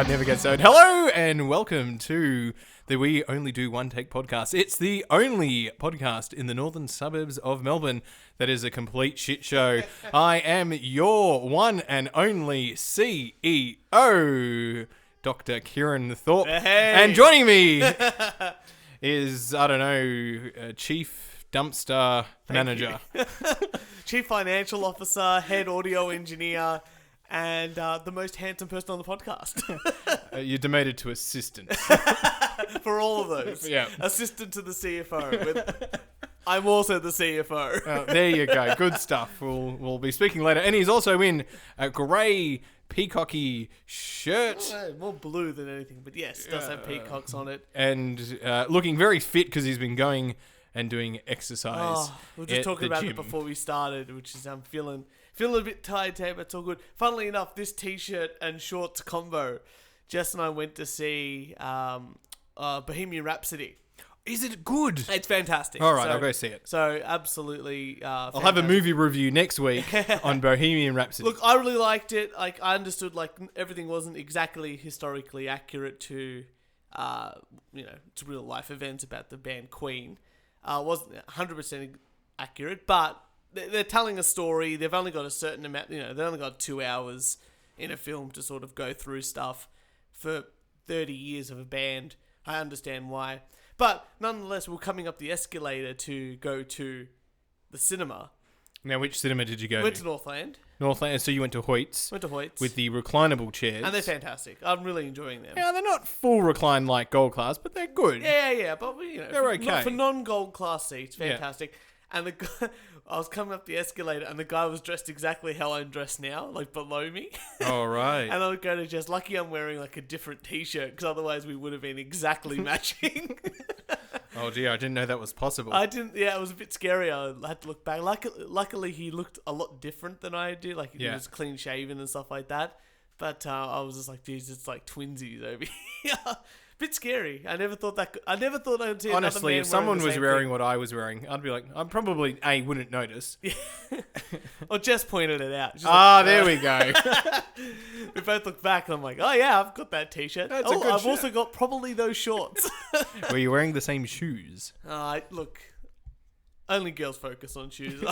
it never gets old. Hello and welcome to the We Only Do One Take podcast. It's the only podcast in the northern suburbs of Melbourne that is a complete shit show. I am your one and only CEO, Dr. Kieran Thorpe. Hey. And joining me is, I don't know, Chief Dumpster Manager. Chief Financial Officer, Head Audio Engineer, and the most handsome person on the podcast. You're demoted to assistant. For all of those. Yeah. Assistant to the CFO. I'm also the CFO. There you go. Good stuff. We'll be speaking later. And he's also in a grey peacocky shirt. More blue than anything, but yes, it does have peacocks on it. And looking very fit because he's been going and doing exercise. We were just talking about it before we started, which is I'm feeling a bit tired today, but it's all good. Funnily enough, this t-shirt and shorts combo, Jess and I went to see Bohemian Rhapsody. Is it good? It's fantastic. All right, I'll go see it. So absolutely I'll have a movie review next week on Bohemian Rhapsody. Look, I really liked it. Like, I understood everything wasn't exactly historically accurate to to real life events about the band Queen. Wasn't 100% accurate, but they're telling a story. They've only got a certain amount, they've only got 2 hours in a film to sort of go through stuff for 30 years of a band. I understand why. But nonetheless, we're coming up the escalator to go to the cinema. Now, which cinema did you go Went to? to Northland. Northland. So you went to Hoyt's. Went to Hoyt's. With the reclinable chairs. And they're fantastic. I'm really enjoying them. Yeah, they're not full recline like gold class, but they're good. Yeah. But, they're okay. For non-gold class seats, fantastic. Yeah. And the guy, I was coming up the escalator, and the guy was dressed exactly how I'm dressed now, like below me. All right. And I would go to Jess, lucky I'm wearing like a different t-shirt, because otherwise we would have been exactly matching. Oh dear, I didn't know that was possible. It was a bit scary. I had to look back. Luckily, he looked a lot different than I do. Like, he was clean shaven and stuff like that. But I was just like, geez, it's like twinsies over here. Bit scary. I never thought I'd see another Honestly, man if someone was wearing thing. what I was wearing, I'd be like, I probably wouldn't notice. Or Jess pointed it out. There we go. We both look back and I'm like, oh yeah, I've got that t-shirt. That's a good I've shirt. also got probably those shorts. Were you wearing the same shoes? Look, only girls focus on shoes.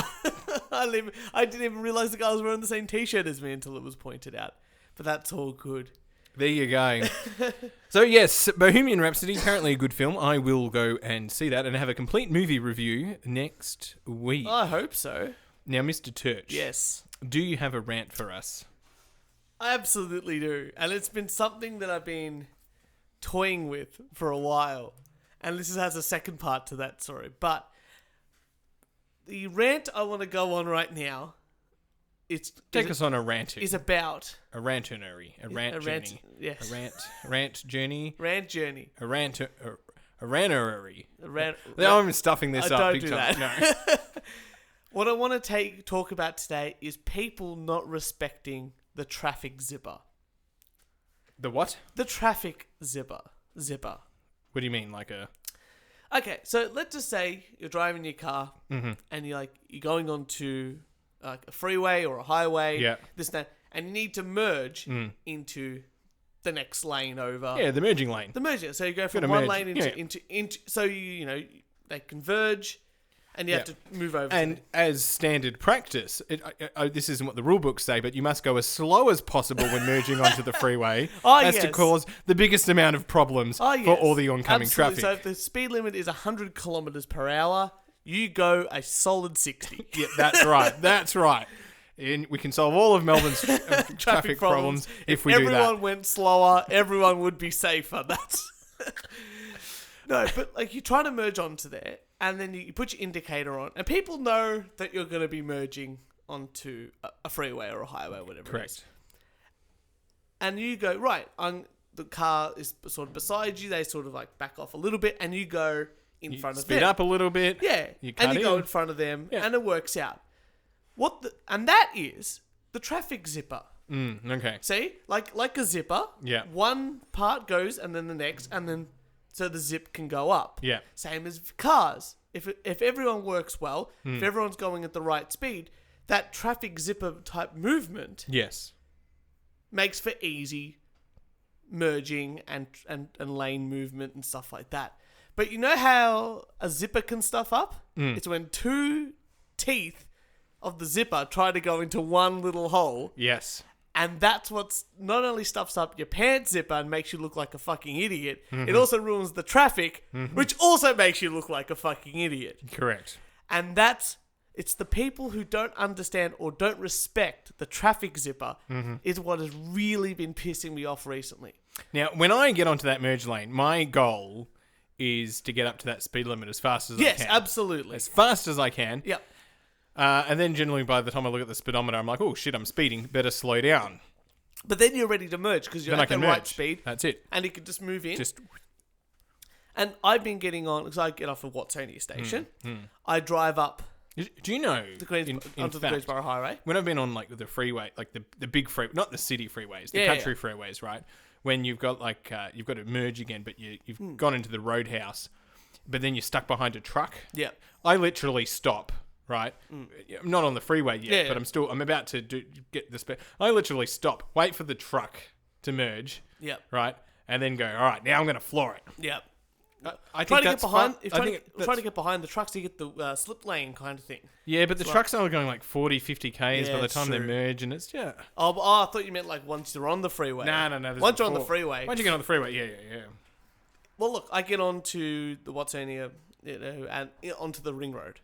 I didn't even realize the guy was wearing the same t-shirt as me until it was pointed out. But that's all good. There you go. So yes, Bohemian Rhapsody, apparently a good film. I will go and see that and have a complete movie review next week. I hope so. Now, Mr. Turch. Yes. Do you have a rant for us? I absolutely do. And it's been something that I've been toying with for a while. And this has a second part to that story. But the rant I want to go on right now, Take us on a rant. Is about a rantery. A rant journey. Yes. A rant journey. Rant journey. A rantery. Now I'm stuffing this up don't big do time. that. No. What I want to talk about today is people not respecting the traffic zipper. The what? The traffic zipper. Zipper. What do you mean, like a... Okay, so let's just say you're driving your car and you're going onto like a freeway or a highway, this and that, and you need to merge into the next lane over. Yeah, the merging lane. The merger. So you go from one lane into so they converge, and you have to move over. And as standard practice, this isn't what the rule books say, but you must go as slow as possible when merging onto the freeway to cause the biggest amount of problems for all the oncoming traffic. So if the speed limit is 100 kilometers per hour, you go a solid 60. Yeah, that's right. That's right. And we can solve all of Melbourne's traffic problems if we do that. Everyone went slower, everyone would be safer. That's no, but you're trying to merge onto there, and then you put your indicator on, and people know that you're going to be merging onto a freeway or a highway or whatever. Correct. It is. And you go, right, the car is sort of beside you, they sort of back off a little bit, and you go in front of them. Speed up a little bit. Yeah. You go in front of them, and it works out. And that is the traffic zipper. Okay. See? Like a zipper. Yeah. One part goes and then the next, and then so the zip can go up. Yeah. Same as cars. If everyone works well, if everyone's going at the right speed, that traffic zipper type movement yes makes for easy merging and lane movement and stuff like that. But you know how a zipper can stuff up? It's when two teeth of the zipper try to go into one little hole. Yes. And that's what's not only stuffs up your pants zipper and makes you look like a fucking idiot, it also ruins the traffic, which also makes you look like a fucking idiot. Correct. And it's the people who don't understand or don't respect the traffic zipper is what has really been pissing me off recently. Now, when I get onto that merge lane, my goal is to get up to that speed limit as fast as I can. Yes, absolutely. As fast as I can. Yep. And then generally by the time I look at the speedometer, I'm like, oh shit, I'm speeding. Better slow down. But then you're ready to merge because you're Then I at the can right merge. speed. That's it. And you can just move in. Just And I've been getting on, because I get off of Watsonia Station. I drive up do you know onto the Greensboro Highway. when I've been on like the freeway, like the big free, not the city freeways, the country freeways, right? When you've got like you've got to merge again, but you've gone into the roadhouse, but then you're stuck behind a truck. Yeah. I literally stop. Right, I'm not on the freeway yet, Yeah. but I'm about to get the speed. I literally stop, wait for the truck to merge. Yep. Right, and then go. All right, now I'm going to floor it. Yep. I Trying think to get behind, that's trying to get behind the trucks to get the slip lane kind of thing. Yeah, but the trucks are going like 40, 50 Ks by the it's time they true. merge, and it's Oh, I thought you meant like once you're on the freeway. No. Once you're on the freeway. Once you get on the freeway, yeah. Well, look, I get onto the Watsonia, and onto the ring road,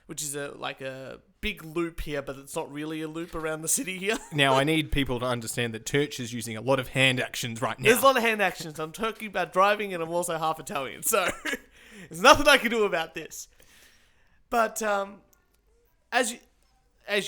which is like a big loop here, but it's not really a loop around the city here. Now I need people to understand that Turch is using a lot of hand actions right now. There's a lot of hand actions. I'm talking about driving, and I'm also half Italian, so there's nothing I can do about this. But as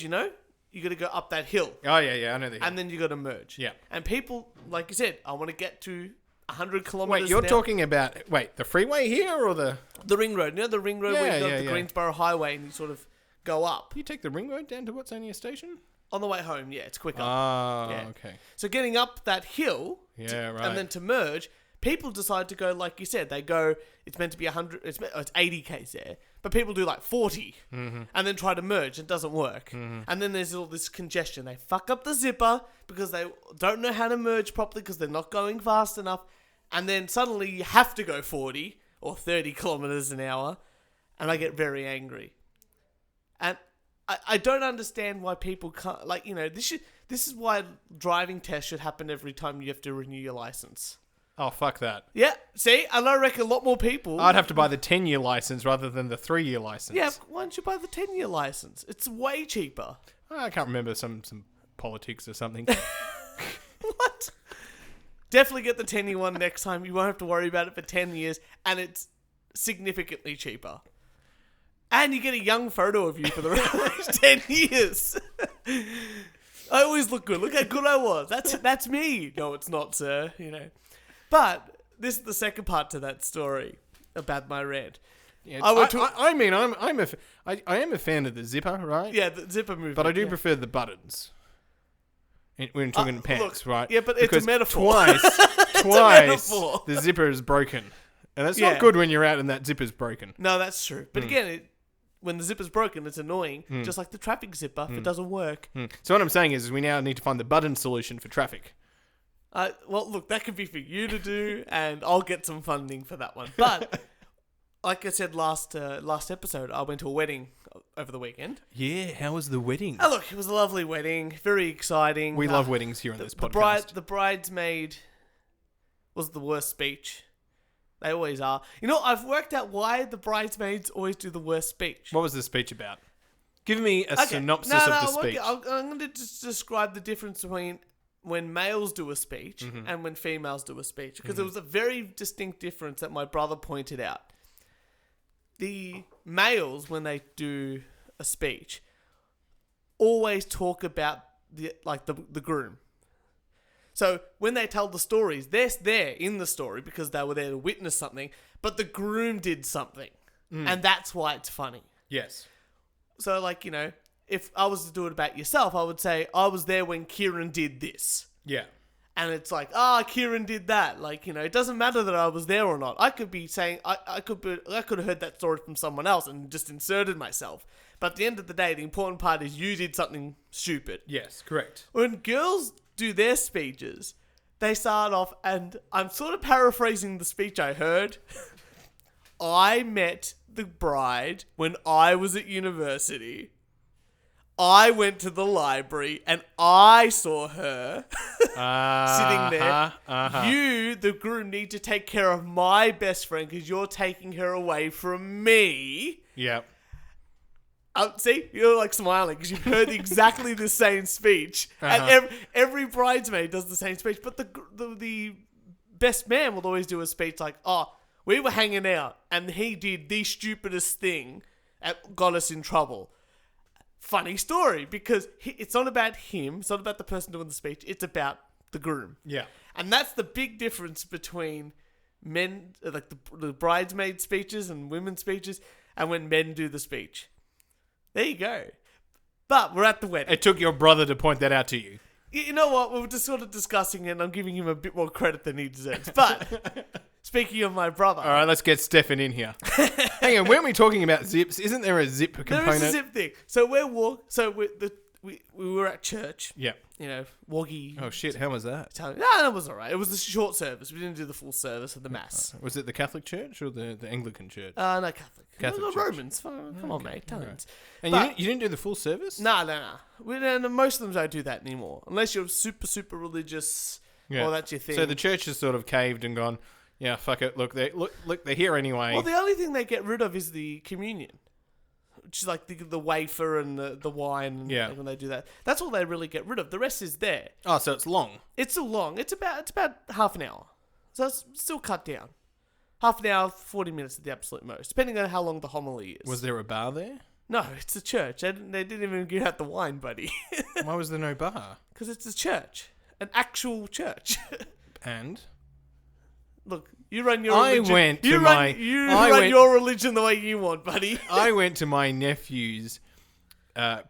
you know, you got to go up that hill. Oh yeah, I know that. And then you got to merge. Yeah. And people, like you said, I want to get to 100 kilometers. Wait, you're now. talking about the freeway here or the ring road. You know the ring road where you got the yeah. Greensboro Highway and you sort of go up You take the ring road down to Watsonia Station? on the way home. Yeah, it's quicker. Ah, okay. So getting up that hill, Right. and then to merge, people decide to go like you said. They go. It's meant to be 100. It's 80 k's there, but people do like 40, and then try to merge. It doesn't work, and then there's all this congestion. They fuck up the zipper because they don't know how to merge properly because they're not going fast enough, and then suddenly you have to go 40 or 30 kilometers an hour, and I get very angry, and I don't understand why people can't, like, this is why driving tests should happen every time you have to renew your license. Oh, fuck that. Yeah, see? And I reckon a lot more people... I'd have to buy the 10-year license rather than the 3-year license. Yeah, why don't you buy the 10-year license? It's way cheaper. I can't remember some politics or something. What? Definitely get the 10-year one next time. You won't have to worry about it for 10 years, and it's significantly cheaper. And you get a young photo of you for the next 10 years. I always look good. Look how good I was. That's me. No, it's not, sir. But this is the second part to that story about my rant. Yeah, I am a fan of the zipper, right? Yeah, the zipper movement. But I do prefer the buttons. When talking pants, look, right? yeah, but it's a metaphor. Twice metaphor. the zipper is broken. And that's not good when you're out and that zipper's broken. No, that's true. But again, when the zipper's broken, it's annoying. Just like the traffic zipper, if it doesn't work. So what I'm saying is we now need to find the button solution for traffic. Well, look, that could be for you to do, and I'll get some funding for that one. But, like I said last episode, I went to a wedding over the weekend. Yeah, how was the wedding? Oh, look, it was a lovely wedding. Very exciting. We love weddings here on this podcast. The bridesmaid was the worst speech. They always are. I've worked out why the bridesmaids always do the worst speech. What was the speech about? Give me a synopsis of the speech. I'm going to just describe the difference between when males do a speech and when females do a speech. Because there was a very distinct difference that my brother pointed out. The males, when they do a speech, always talk about the groom. So when they tell the stories, they're there in the story because they were there to witness something, but the groom did something. And that's why it's funny. Yes. So, if I was to do it about yourself, I would say, I was there when Kieran did this. Yeah. And it's like, Kieran did that. It doesn't matter that I was there or not. I could be saying, I could have heard that story from someone else and just inserted myself. But at the end of the day, the important part is you did something stupid. Yes, correct. When girls do their speeches, they start off, and I'm sort of paraphrasing the speech I heard. I met the bride when I was at university. I went to the library and I saw her sitting there. You, the groom, need to take care of my best friend because you're taking her away from me. Yeah. See, you're like smiling because you've heard exactly the same speech. And every bridesmaid does the same speech. But the best man will always do a speech like, oh, we were hanging out and he did the stupidest thing that got us in trouble. Funny story, because it's not about him. It's not about the person doing the speech. It's about the groom. Yeah. And that's the big difference between men, like the bridesmaid speeches and women's speeches, and when men do the speech. There you go. But we're at the wedding. It took your brother to point that out to you. You know what? We were just sort of discussing it, and I'm giving him a bit more credit than he deserves. But speaking of my brother... All right, let's get Stefan in here. Hang on, weren't we talking about zips? Isn't there a zip component? There is a zip thing. So we were at church. Yeah. You know, woggy. Oh, shit, how was that? No, that was all right. It was a short service. We didn't do the full service of the Mass. Was it the Catholic Church or the Anglican Church? No, Catholic. Catholic We're Church. Romans. Come on, mate. Tons. Right. And you didn't do the full service? No. Most of them don't do that anymore. Unless you're super, super religious or that's your thing. So the church has sort of caved and gone, yeah, fuck it. Look, they're here anyway. Well, the only thing they get rid of is the communion. Which is like the wafer and the wine. And when they do that. That's all they really get rid of. The rest is there. Oh, so it's long. It's still long. It's about half an hour. So it's still cut down. Half an hour, 40 minutes at the absolute most, depending on how long the homily is. Was there a bar there? No, it's a church. They didn't even give out the wine, buddy. Why was there no bar? Because it's a church. An actual church. And? Look, you run your religion. You run your religion the way you want, buddy. I went to my nephew's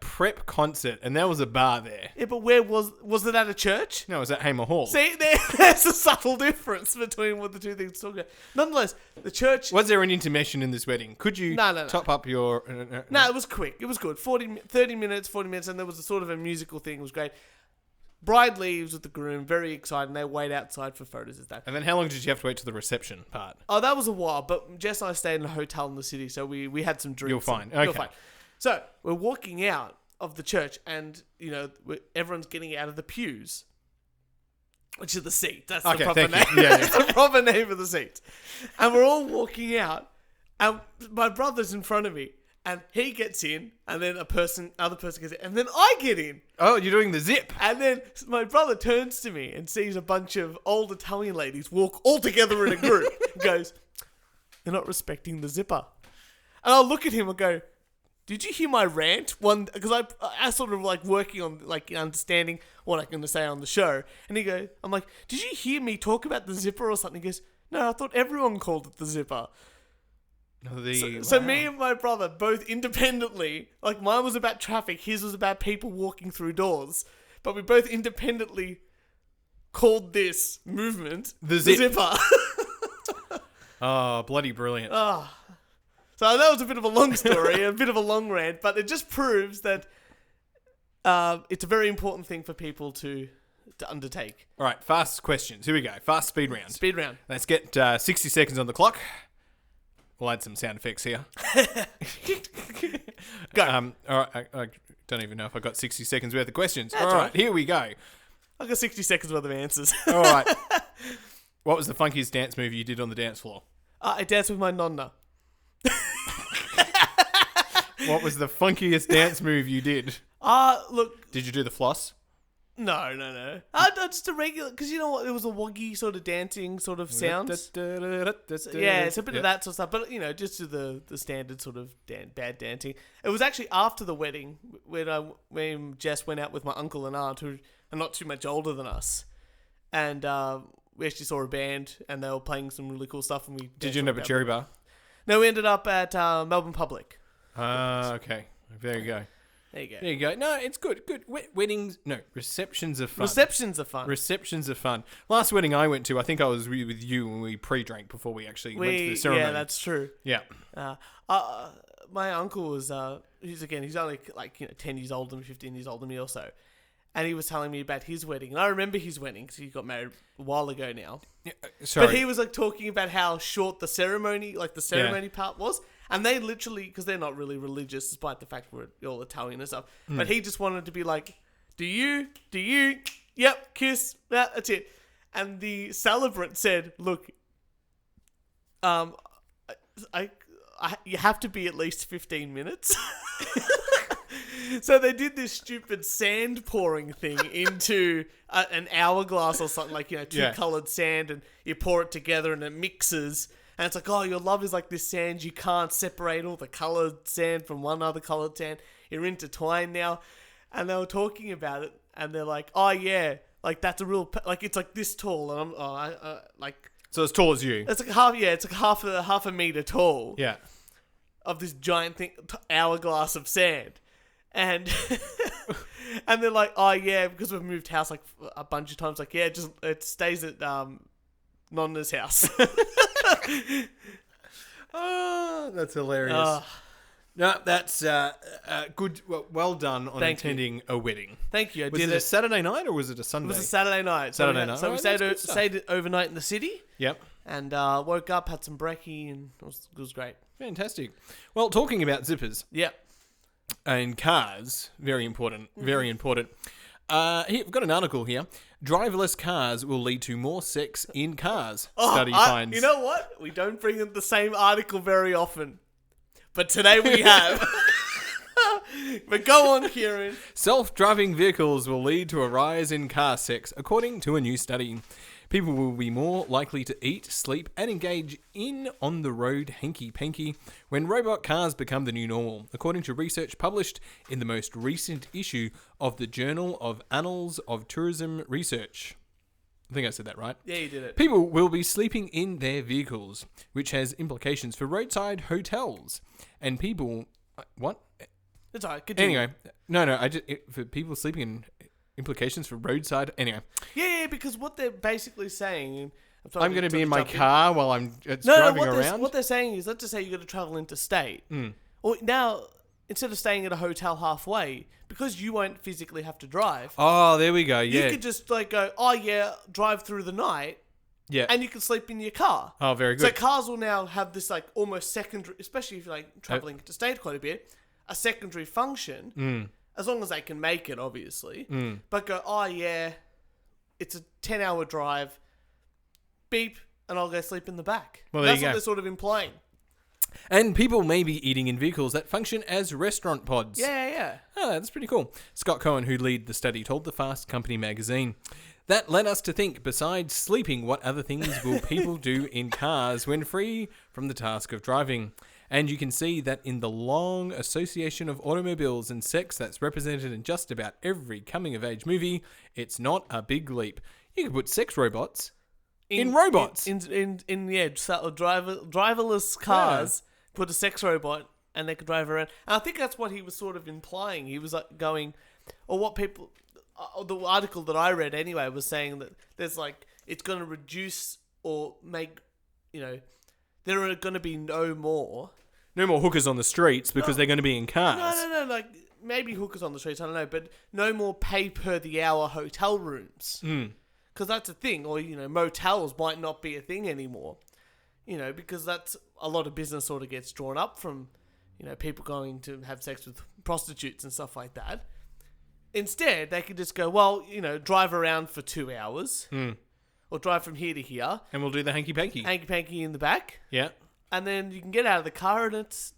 prep concert, and there was a bar there. Yeah, but where was it at a church? No, it was at Hamer Hall. See, there's a subtle difference between what the two things talk about. Nonetheless, the church... Was there an intermission in this wedding? Could you top up your... No, it was quick. It was good. 30 minutes, 40 minutes, and there was a sort of a musical thing. It was great. Bride leaves with the groom, very excited, and they wait outside for photos of that. And then how long did you have to wait to the reception part? Oh, that was a while, but Jess and I stayed in a hotel in the city, so we had some drinks. You're fine. Okay. You're fine. So, we're walking out of the church, and, you know, everyone's getting out of the pews. Which are the seats. That's the proper name. Yeah. That's the proper name of the seats. And we're all walking out, and my brother's in front of me. And he gets in, and then other person gets in, and then I get in. Oh, you're doing the zip. And then my brother turns to me and sees a bunch of old Italian ladies walk all together in a group. And goes, they're not respecting the zipper. And I'll look at him and go, did you hear my rant? Because I sort of like working on like understanding what I'm going to say on the show. And I'm like, did you hear me talk about the zipper or something? He goes, no, I thought everyone called it the zipper. So me and my brother both independently, like mine was about traffic, his was about people walking through doors, but we both independently called this movement the zipper. Oh, bloody brilliant. So that was a bit of a long story, a bit of a long rant, but it just proves that it's a very important thing for people to undertake. All right, fast questions. Here we go. Fast speed round. Speed round. Let's get 60 seconds on the clock. We'll add some sound effects here. Go. All right, I don't even know if I got 60 seconds worth of questions. That's all right, here we go. I got 60 seconds worth of answers. All right. What was the funkiest dance move you did on the dance floor? I danced with my nonna. What was the funkiest dance move you did? Look. Did you do the floss? No. Just a regular, because you know what? It was a woggy sort of dancing sort of sounds. Yeah, it's a bit of that sort of stuff. But, you know, just to the standard sort of bad dancing. It was actually after the wedding when Jess went out with my uncle and aunt, who are not too much older than us. And we actually saw a band, and they were playing some really cool stuff. And Did you end up at Cherry Bar? No, we ended up at Melbourne Public. Okay. There you go. There you go. There you go. No, it's good. Good. Weddings, no, receptions are fun. Receptions are fun. Receptions are fun. Last wedding I went to, I think I was with you when we pre-drank before we actually went to the ceremony. Yeah, that's true. Yeah. My uncle was, he's only like 10 years older than me, 15 years older than me or so. and he was telling me about his wedding. And I remember his wedding because he got married a while ago now. Yeah, sorry. But he was like talking about how short the ceremony, like the ceremony part was. And they literally, because they're not really religious, despite the fact we're all Italian and stuff. But he just wanted to be like, do you, yep, kiss, that's it. And the celebrant said, look, you have to be at least 15 minutes. So they did this stupid sand pouring thing into an hourglass or something, like, two coloured sand, and you pour it together and it mixes. And it's like, oh, your love is like this sand. You can't separate all the coloured sand from one other coloured sand. You're intertwined now. And they were talking about it, and they're like, oh, yeah, like that's a real, like it's like this tall. And I'm, like... So as tall as you. It's like half a metre tall. Yeah. Of this giant thing, hourglass of sand. And and they're like, oh, yeah, because we've moved house like a bunch of times. Like, yeah, it stays at Nonna's house. Oh, that's hilarious. No, that's good. Well done on attending a wedding. Thank you. Was it a Saturday night or was it a Sunday? It was a Saturday night. Saturday night. So we stayed overnight in the city. Yep. And woke up, had some brekkie, and it was great. Fantastic. Well, talking about zippers. Yep. And cars, very important. Very important. Here, we've got an article here. Driverless cars will lead to more sex in cars. Study finds. You know what? We don't bring in the same article very often. But today we have. But go on, Kieran. Self-driving vehicles will lead to a rise in car sex, according to a new study. People will be more likely to eat, sleep, and engage in on-the-road hanky-panky when robot cars become the new normal, according to research published in the most recent issue of the Journal of Annals of Tourism Research. I think I said that right. Yeah, you did it. People will be sleeping in their vehicles, which has implications for roadside hotels. And people... What? It's alright, continue. Anyway, no, for people sleeping in... Implications for roadside... Anyway. Yeah, because what they're basically saying... I'm going to be in my car while I'm driving around? What they're saying is, let's just say you've got to travel interstate. Or now, instead of staying at a hotel halfway, because you won't physically have to drive... Oh, there we go, yeah. You could just go, oh yeah, drive through the night... Yeah. And you can sleep in your car. Oh, very good. So cars will now have this almost secondary... Especially if you're travelling interstate quite a bit... A secondary function... As long as they can make it, obviously. But go, oh yeah, it's a 10-hour drive. Beep, and I'll go sleep in the back. Well, that's what they're sort of implying. And people may be eating in vehicles that function as restaurant pods. Yeah. Oh, that's pretty cool. Scott Cohen, who led the study, told the Fast Company magazine. That led us to think, besides sleeping, what other things will people do in cars when free from the task of driving? And you can see that in the long association of automobiles and sex that's represented in just about every coming-of-age movie, it's not a big leap. You can put sex robots in robots. Driverless cars, put a sex robot, and they could drive around. And I think that's what he was sort of implying. He was going, or what people... the article that I read anyway was saying that there's it's going to reduce or make, there are going to be no more hookers on the streets because they're going to be in cars. No, maybe hookers on the streets, I don't know, but no more pay per the hour hotel rooms. Because that's a thing, or, motels might not be a thing anymore, because that's a lot of business sort of gets drawn up from, people going to have sex with prostitutes and stuff like that. Instead, they could just go, well, drive around for 2 hours. Or drive from here to here. And we'll do the hanky-panky. Hanky-panky in the back. Yeah. And then you can get out of the car and it's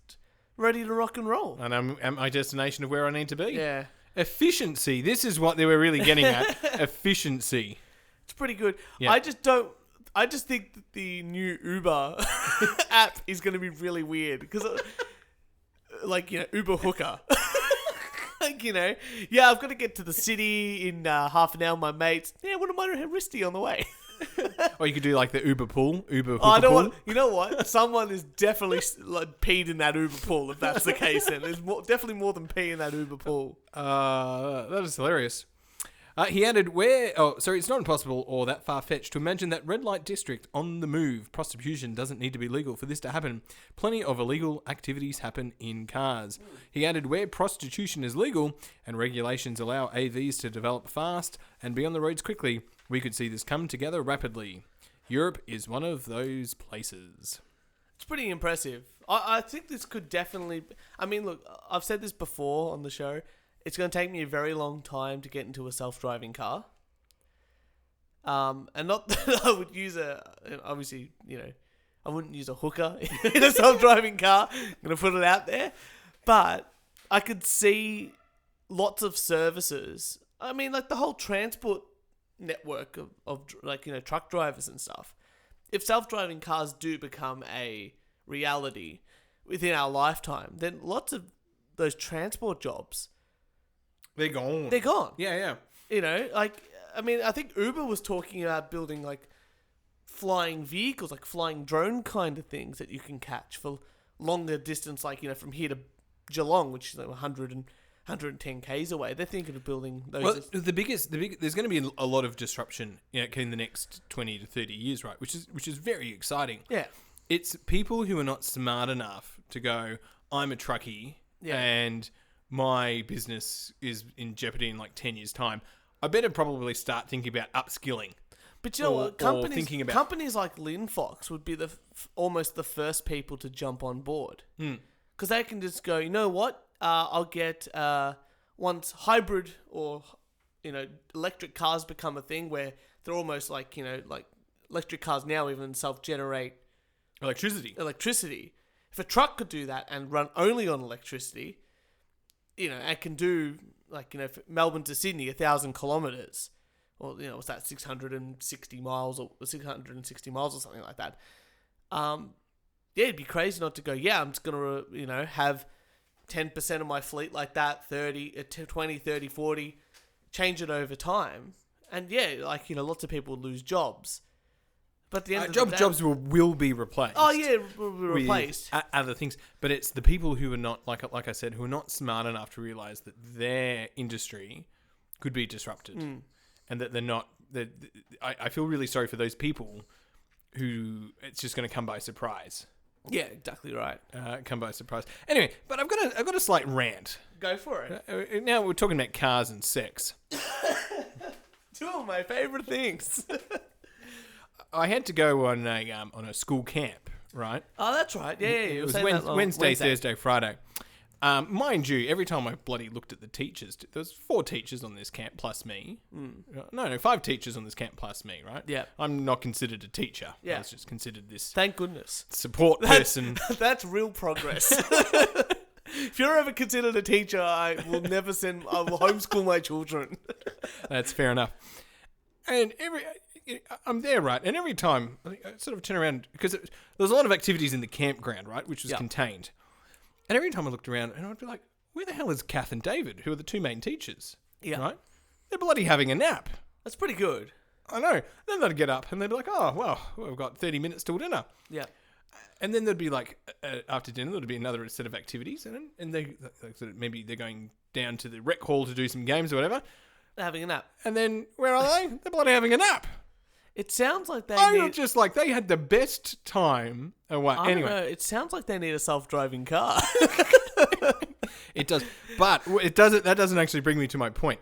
ready to rock and roll. And I'm at my destination of where I need to be. Yeah. Efficiency. This is what they were really getting at. Efficiency. It's pretty good. Yeah. I just think that the new Uber app is going to be really weird. Because, Uber hooker. I've got to get to the city in half an hour, my mates. Yeah, wouldn't mind a wristy on the way. Or you could do the Uber pool. Uber I don't pool. want. You know what? Someone is definitely peed in that Uber pool. If that's the case, then there's definitely more than pee in that Uber pool. That is hilarious. He added, it's not impossible or that far-fetched to imagine that red light district on the move. Prostitution doesn't need to be legal for this to happen. Plenty of illegal activities happen in cars. He added, where prostitution is legal and regulations allow AVs to develop fast and be on the roads quickly, we could see this come together rapidly. Europe is one of those places. It's pretty impressive. I think this could definitely... I mean, look, I've said this before on the show. It's going to take me a very long time to get into a self-driving car. And not that I would use obviously, I wouldn't use a hooker in a self-driving car. I'm going to put it out there. But I could see lots of services. I mean, like the whole transport network of truck drivers and stuff. If self-driving cars do become a reality within our lifetime, then lots of those transport jobs... They're gone. They're gone. Yeah. I think Uber was talking about building like flying vehicles, like flying drone kind of things that you can catch for longer distance, like, from here to Geelong, which is like 110 k's away. They're thinking of building those. Well, there's going to be a lot of disruption in the next 20 to 30 years, right? Which is very exciting. Yeah. It's people who are not smart enough to go, I'm a truckie and my business is in jeopardy in like 10 years' time. I better probably start thinking about upskilling. But you know what? Companies like Linfox would be almost the first people to jump on board. Because they can just go, you know what? I'll get, once hybrid or, electric cars become a thing where they're almost like, like electric cars now even self-generate electricity. If a truck could do that and run only on electricity, it can do, like, Melbourne to Sydney, 1,000 kilometres, or, what's that, 660 miles or something like that. It'd be crazy not to go, I'm just going to, have 10% of my fleet like that, 30, 20, 30, 40, change it over time. And lots of people lose jobs. But at the end of the day, jobs will be replaced. Oh yeah, will be replaced. Other things, but it's the people who are not, like I said, who are not smart enough to realise that their industry could be disrupted, and that they're not. I feel really sorry for those people who it's just going to come by surprise. Yeah, exactly right. Come by surprise. Anyway, but I've got a slight rant. Go for it. Now we're talking about cars and sex. Two of my favourite things. I had to go on a school camp, right? Oh, that's right. Yeah. It was Wednesday, Thursday, Friday. Mind you, every time I bloody looked at the teachers, there was 4 teachers on this camp plus me. No, 5 teachers on this camp plus me, right? Yeah. I'm not considered a teacher. Yeah. I was just considered this... Thank goodness. ...support person. That's real progress. If you're ever considered a teacher, I will homeschool my children. That's fair enough. And I'm there, right? And every time I sort of turn around, because there was a lot of activities in the campground, right, which was contained. And every time I looked around, and I'd be like, where the hell is Kath and David, who are the 2 main teachers? Yeah. Right? They're bloody having a nap. That's pretty good. I know. Then they'd get up, and they'd be like, oh, well, we've got 30 minutes till dinner. Yeah. And then there'd be like, after dinner, there'd be another set of activities, and maybe they're going down to the rec hall to do some games or whatever. They're having a nap. And then, where are they? They're bloody having a nap. It sounds like they need... just like they had the best time away. I don't know. It sounds like they need a self-driving car. It does. But that doesn't actually bring me to my point.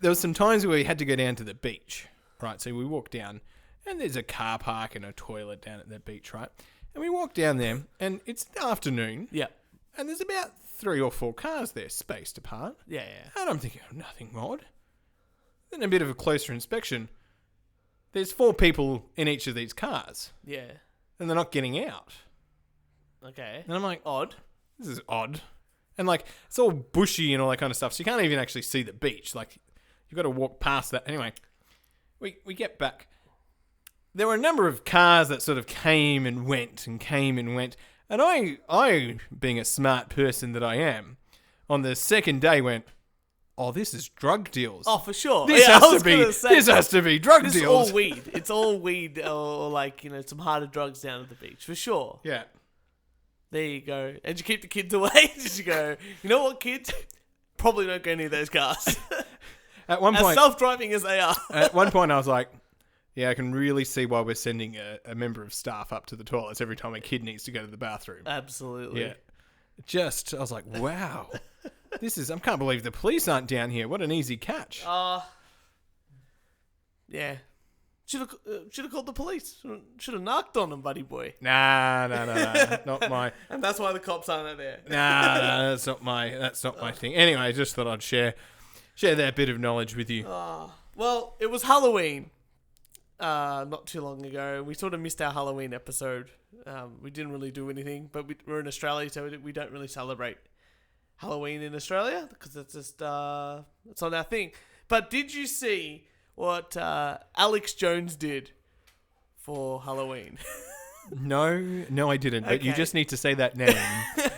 There was some times where we had to go down to the beach, right? So we walked down, and there's a car park and a toilet down at the beach, right? And we walk down there, and it's afternoon. Yeah. And there's about 3 or 4 cars there spaced apart. Yeah. And I'm thinking, nothing odd. Then a bit of a closer inspection. There's 4 people in each of these cars. Yeah. And they're not getting out. Okay. And I'm like, odd. This is odd. And like, it's all bushy and all that kind of stuff. So you can't even actually see the beach. Like, you've got to walk past that. Anyway, we get back. There were a number of cars that sort of came and went. And I, being a smart person that I am, on the second day went, oh, this is drug deals. Oh, for sure. This has to be drug deals. It's all weed. It's all weed or like, some harder drugs down at the beach, for sure. Yeah. There you go. And you keep the kids away? Did you go, you know what, kids? Probably don't go near those cars. At one as point, self-driving as they are. at one point, I was like, yeah, I can really see why we're sending a member of staff up to the toilets every time a kid needs to go to the bathroom. Absolutely. Yeah. I was like, wow. I can't believe the police aren't down here. What an easy catch. Yeah. Should have called the police. Should have knocked on them, buddy boy. Nah. Not my... And that's why the cops aren't there. Nah, that's not my thing. Anyway, I just thought I'd share that bit of knowledge with you. Well, it was Halloween not too long ago. We sort of missed our Halloween episode. We didn't really do anything, but we're in Australia, so we don't really celebrate Halloween in Australia because it's just it's not our thing. But did you see what Alex Jones did for Halloween? No, I didn't. But you Okay. just need to say that name,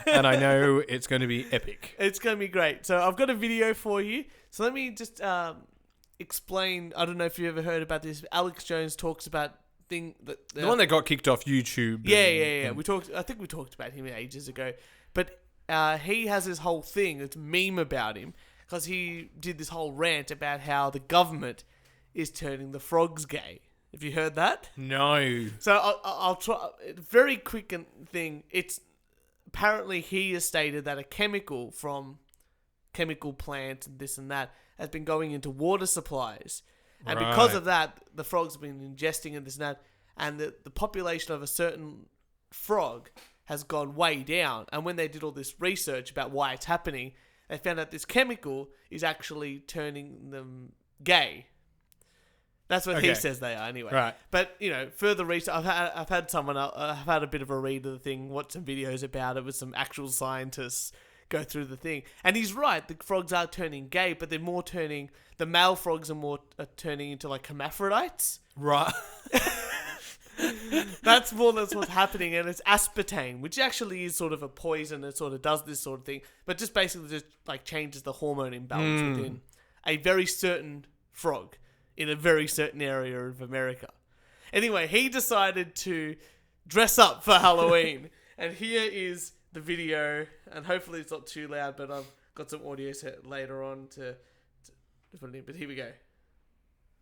and I know it's going to be epic. It's going to be great. So I've got a video for you. So let me just explain. I don't know if you ever heard about this. Alex Jones talks about the one that got kicked off YouTube. Yeah. I think we talked about him ages ago. But he has this whole thing, this meme about him, because he did this whole rant about how the government is turning the frogs gay. Have you heard that? No. So I'll try. Very quick thing. It's apparently he has stated that a chemical from chemical plants and this and that has been going into water supplies, and because Right. of that, the frogs have been ingesting and this and that, and the population of a certain frog has gone way down. And when they did all this research about why it's happening, they found out this chemical is actually turning them gay. That's what he Okay. says they are, anyway. Right. But further research. I've had someone. I've had a bit of a read of the thing, watch some videos about it with some actual scientists go through the thing, and he's right. The frogs are turning gay, but they're more turning. The male frogs are turning into like hermaphrodites. Right. That's what's happening, and it's aspartame, which actually is sort of a poison. It sort of does this sort of thing, but just basically just like changes the hormone imbalance within a very certain frog in a very certain area of America. Anyway, he decided to dress up for Halloween, and here is the video, and hopefully it's not too loud, but I've got some audio set later on to put it in, but here we go.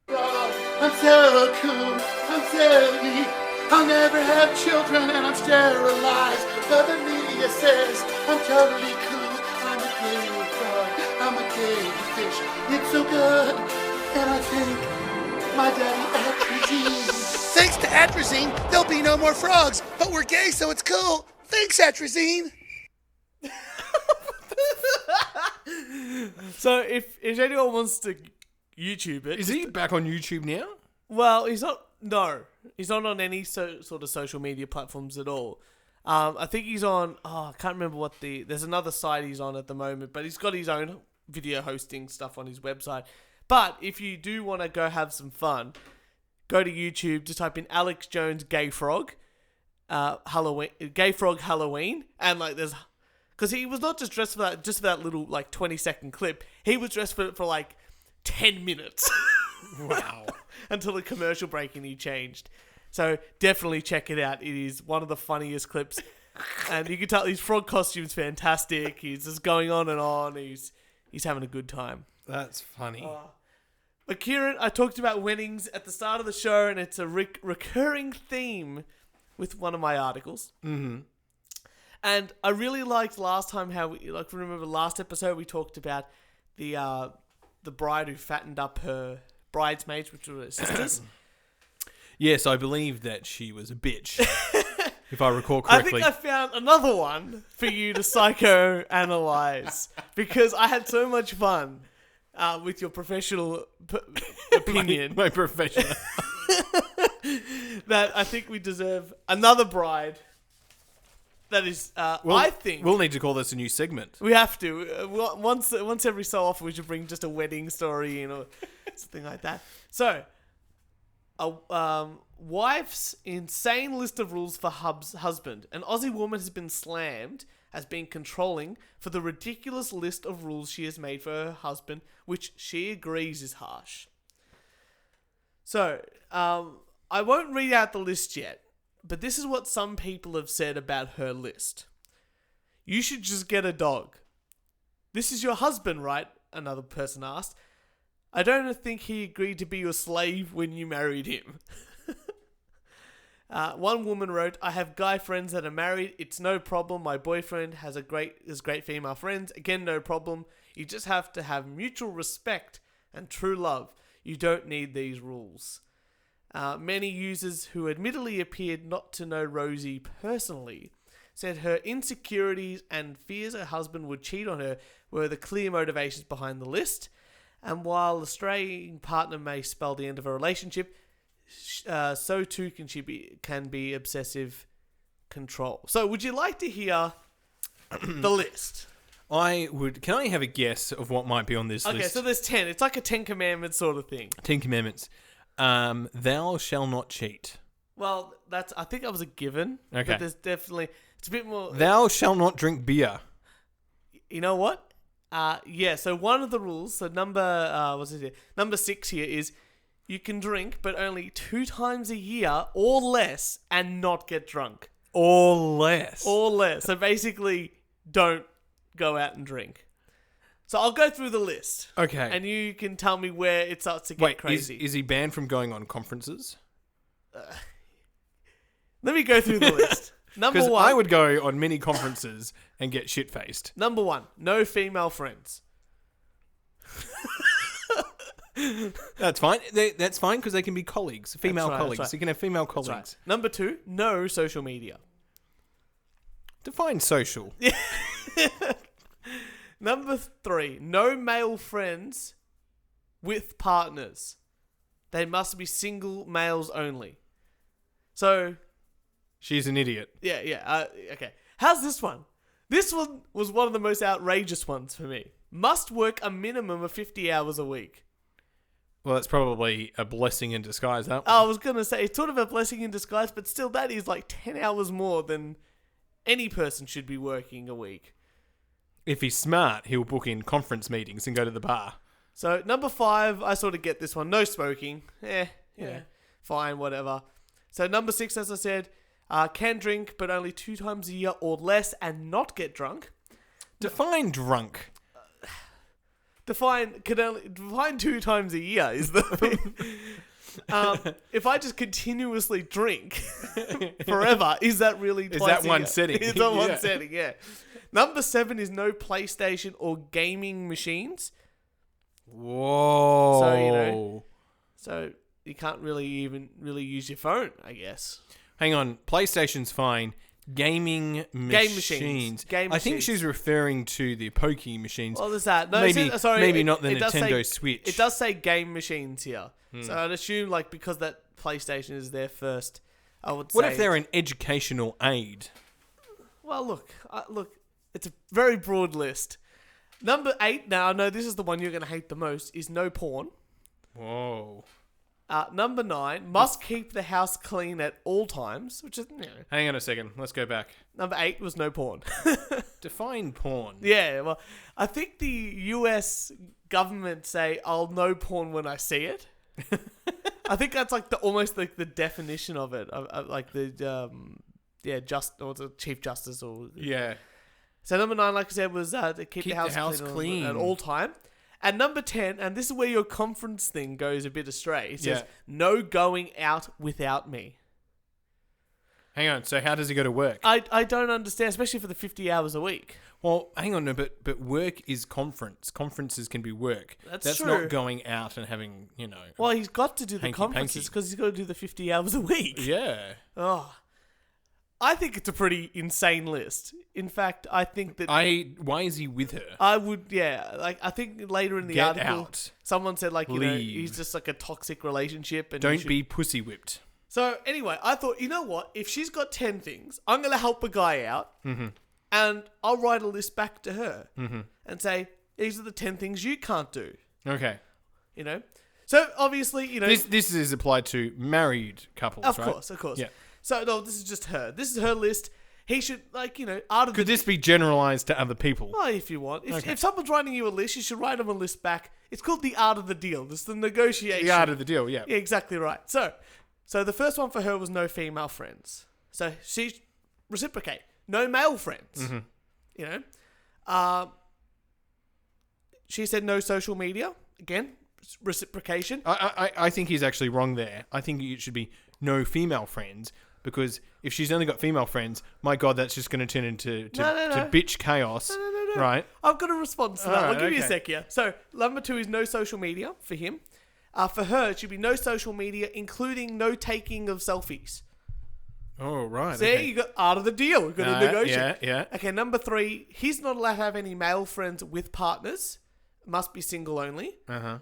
I'm so cool, I'm so neat. I'll never have children and I'm sterilized. But the media says I'm totally cool. I'm a gay frog, I'm a gay fish. It's so good, and I think my daddy atrazine. Thanks to atrazine, there'll be no more frogs. But we're gay, so it's cool. Thanks, atrazine. So if anyone wants to YouTube it, Is he back on YouTube now? well, he's not. No, he's not on any sort of social media platforms at all. I think he's on. I can't remember what there's another site he's on at the moment, but he's got his own video hosting stuff on his website. But if you do want to go have some fun, go to YouTube. Just type in Alex Jones Gay Frog, Halloween, Gay Frog Halloween, and like there's. Because he was not just dressed for that little like 20-second clip. He was dressed for like 10 minutes. Wow. Until the commercial break and he changed. So definitely check it out. It is one of the funniest clips. And you can tell his frog costume's fantastic. He's just going on and on. He's having a good time. That's funny. But Kieran, I talked about weddings at the start of the show, and it's a recurring theme with one of my articles. Mm-hmm. And I really liked last time how remember last episode we talked about the bride who fattened up her bridesmaids, which were her sisters. Yes, I believe that she was a bitch, if I recall correctly. I think I found another one for you to psychoanalyze because I had so much fun with your professional opinion my professional. that I think we deserve another bride. That is, I think We'll need to call this a new segment. we have to once every so often we should bring just a wedding story in or something like that. So, a wife's insane list of rules for husband. An Aussie woman has been slammed as being controlling for the ridiculous list of rules she has made for her husband, which she agrees is harsh. So, I won't read out the list yet. But this is what some people have said about her list. You should just get a dog. This is your husband, right? Another person asked. I don't think he agreed to be your slave when you married him. One woman wrote, I have guy friends that are married. It's no problem. My boyfriend has great female friends. Again, no problem. You just have to have mutual respect and true love. You don't need these rules. Many users who admittedly appeared not to know Rosie personally said her insecurities and fears her husband would cheat on her were the clear motivations behind the list. And while the straying partner may spell the end of a relationship, so too can be obsessive control. So would you like to hear the list? I would. Can I have a guess of what might be on this list? Okay, so there's 10. It's like a 10 Commandments sort of thing. 10 Commandments. Thou shall not cheat. Well, I think that was a given. Okay. But there's definitely, it's a bit more. Thou shall not drink beer. You know what? Yeah, so one of the rules, so number 6 here is you can drink, but only 2 times a year or less and not get drunk. Or less. Or less. So basically, don't go out and drink. So I'll go through the list. Okay. And you can tell me where it starts to get crazy. Is he banned from going on conferences? Let me go through the list. Number 1. I would go on many conferences and get shit-faced. Number 1. No female friends. That's fine. That's fine because they can be colleagues, female colleagues. right. You can have female That's colleagues. right. Number 2. No social media. Define social. Number 3. No male friends with partners. They must be single males only. So... She's an idiot. Yeah. Okay. How's this one? This one was one of the most outrageous ones for me. Must work a minimum of 50 hours a week. Well, that's probably a blessing in disguise, that one. I was going to say, it's sort of a blessing in disguise, but still that is like 10 hours more than any person should be working a week. If he's smart, he'll book in conference meetings and go to the bar. So, number 5, I sort of get this one. No smoking. Yeah. Fine, whatever. So, number 6, as I said, can drink, but only 2 times a year or less and not get drunk. Define drunk. Define 2 times a year is the thing. If I just continuously drink forever, is that really twice Is that a one year? setting? Is that one setting, yeah. Number 7 is no PlayStation or gaming machines. Whoa. So you can't really use your phone, I guess. Hang on. PlayStation's fine. Gaming machines. Game I think machines. she's referring to the pokey machines. Well, there's that. No, maybe it not the does Nintendo say, Switch. It does say game machines here. So I'd assume, like, because that PlayStation is there first, I would say... What if they're an educational aid? Well, look, it's a very broad list. Number 8, now I know this is the one you're going to hate the most, is no porn. Whoa. Number 9, must keep the house clean at all times, which is... Hang on a second. Let's go back. Number 8 was no porn. Define porn. Yeah, well, I think the US government say, I'll no porn when I see it. I think that's like almost like the definition of it. Like the, or the Chief Justice or... Yeah. So number 9, like I said, was to keep the house clean at all time. And number 10, and this is where your conference thing goes a bit astray. It says, no going out without me. Hang on, so how does he go to work? I don't understand, especially for the 50 hours a week. Well, hang on, no, but work is conference. Conferences can be work. That's true. not going out and having, Well, he's got to do the hanky conferences because he's got to do the 50 hours a week. Yeah. Oh, I think it's a pretty insane list. In fact, I think that... Why is he with her? I would, I think later in the Get article, out. someone said, Leave. he's just like a toxic relationship. And Don't be pussy whipped. So, anyway, I thought, you know what? If she's got 10 things, I'm going to help a guy out, and I'll write a list back to her and say, these are the 10 things you can't do. Okay. So, obviously, This is applied to married couples, Of right? course. Yeah. So, no, this is just her. This is her list. He should, out of Could this be generalized to other people? Well, if you want. If someone's writing you a list, you should write them a list back. It's called the art of the deal. It's the negotiation. The art of the deal, yeah. Yeah, exactly right. So the first one for her was no female friends. So she reciprocate. No male friends. She said no social media. Again, reciprocation. I think he's actually wrong there. I think it should be no female friends, because if she's only got female friends, my God, that's just going to turn into to bitch chaos. No. Right. I've got a response to that. All right, I'll give you a okay. sec here. So, number 2 is no social media for him. For her, it should be no social media, including no taking of selfies. Oh, right. See, okay. you got out of the deal. We've got to negotiate. Yeah. Okay, number 3, he's not allowed to have any male friends with partners. Must be single only. Uh-huh.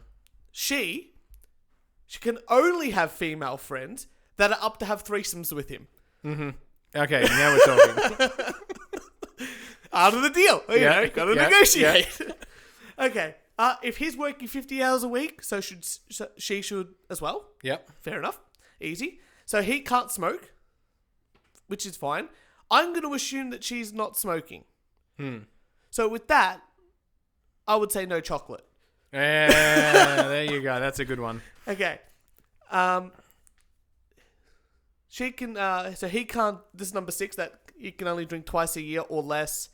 She can only have female friends that are up to have threesomes with him. Mm-hmm. Okay, now we're talking. Out of the deal. You Yeah, know, got to yeah, negotiate. Okay. If he's working 50 hours a week, she should as well. Yep. Fair enough. Easy. So he can't smoke, which is fine. I'm going to assume that she's not smoking. So with that, I would say no chocolate. There you go. That's a good one. Okay. She can. So he can't. This is number 6. That he can only drink twice a year or less,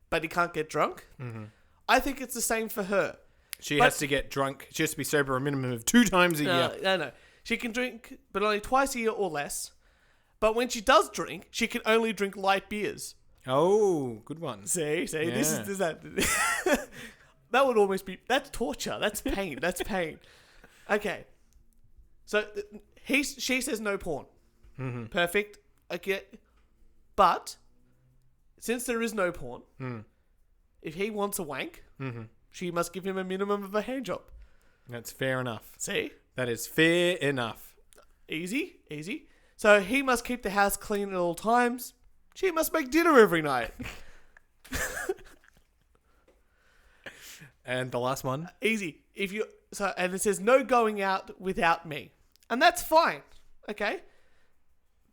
but he can't get drunk. Mm-hmm. I think it's the same for her. She has to get drunk. She has to be sober a minimum of 2 times a year. No. She can drink, but only twice a year or less. But when she does drink, she can only drink light beers. Oh, good one. See, Yeah. this is that. That would almost be. That's torture. That's pain. That's pain. Okay. So she says no porn. Mm-hmm. Perfect. Okay. But since there is no porn, if he wants a wank, she must give him a minimum of a hand job. That's fair enough. See? That is fair enough. Easy. So he must keep the house clean at all times. She must make dinner every night. And the last one? Easy. And it says no going out without me. And that's fine. Okay?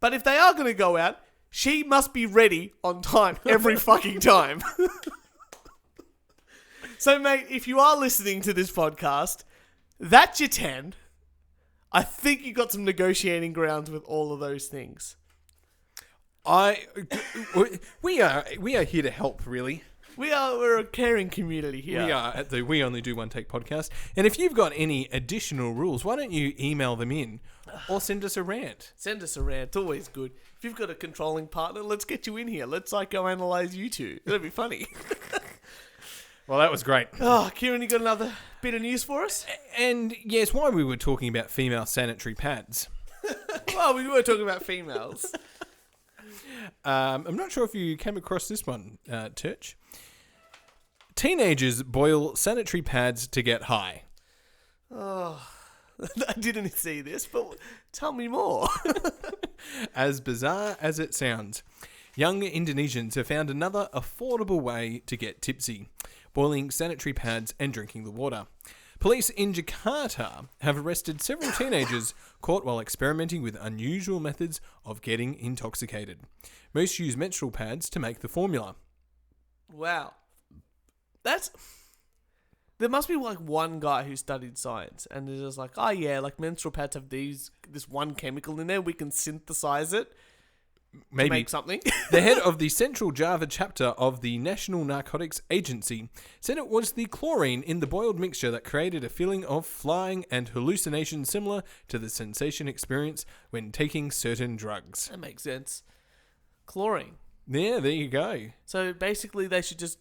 But if they are going to go out, she must be ready on time every fucking time. So, mate, if you are listening to this podcast, that's your 10. I think you got some negotiating grounds with all of those things. We are here to help, really. We're a caring community here. We are at the We Only Do One Take podcast. And if you've got any additional rules, why don't you email them in or send us a rant? Send us a rant. It's always good. If you've got a controlling partner, let's get you in here. Let's psychoanalyze you two. That'd be funny. Well, that was great. Oh, Kieran, you got another bit of news for us? And yes, why we were talking about female sanitary pads. Well, we were talking about females. I'm not sure if you came across this one, Turch. Teenagers boil sanitary pads to get high. Oh, I didn't see this, but tell me more. As bizarre as it sounds, young Indonesians have found another affordable way to get tipsy, boiling sanitary pads and drinking the water. Police in Jakarta have arrested several teenagers caught while experimenting with unusual methods of getting intoxicated. Most use menstrual pads to make the formula. Wow. There must be like one guy who studied science and is just like, oh yeah, like menstrual pads have this one chemical in there, we can synthesize it Maybe. to make something. The head of the Central Java chapter of the National Narcotics Agency said it was the chlorine in the boiled mixture that created a feeling of flying and hallucination similar to the sensation experienced when taking certain drugs. That makes sense. Chlorine. Yeah, there you go. So basically they should just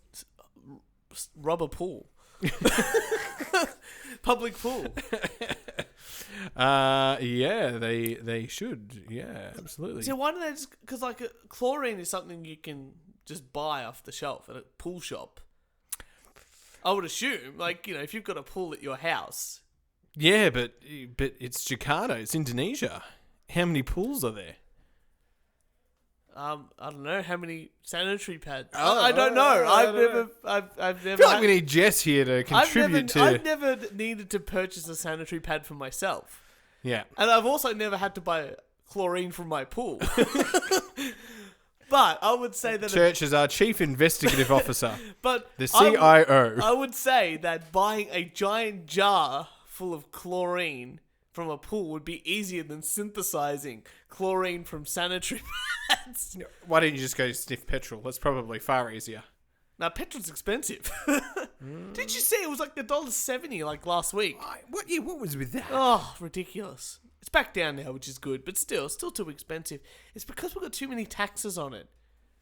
rob a pool. Public pool. Yeah, they should. Yeah, absolutely. So why don't they just... Because like chlorine is something you can just buy off the shelf at a pool shop. I would assume, like, you know, if you've got a pool at your house. Yeah, but it's Jakarta. It's Indonesia. How many pools are there? I don't know how many sanitary pads. I don't know. I've never. I feel like we need Jess here to contribute I've never needed to purchase a sanitary pad for myself, Yeah. and I've also never had to buy chlorine from my pool. But I would say that. Turch is our chief investigative officer. But The CIO. I would say that buying a giant jar full of chlorine from a pool would be easier than synthesizing chlorine from sanitary pads. Why don't you just go sniff petrol? That's probably far easier. Now, petrol's expensive. Did you see it was like $1.70 like last week? What was with that? Oh, ridiculous. It's back down now, which is good, but still too expensive. It's because we've got too many taxes on it.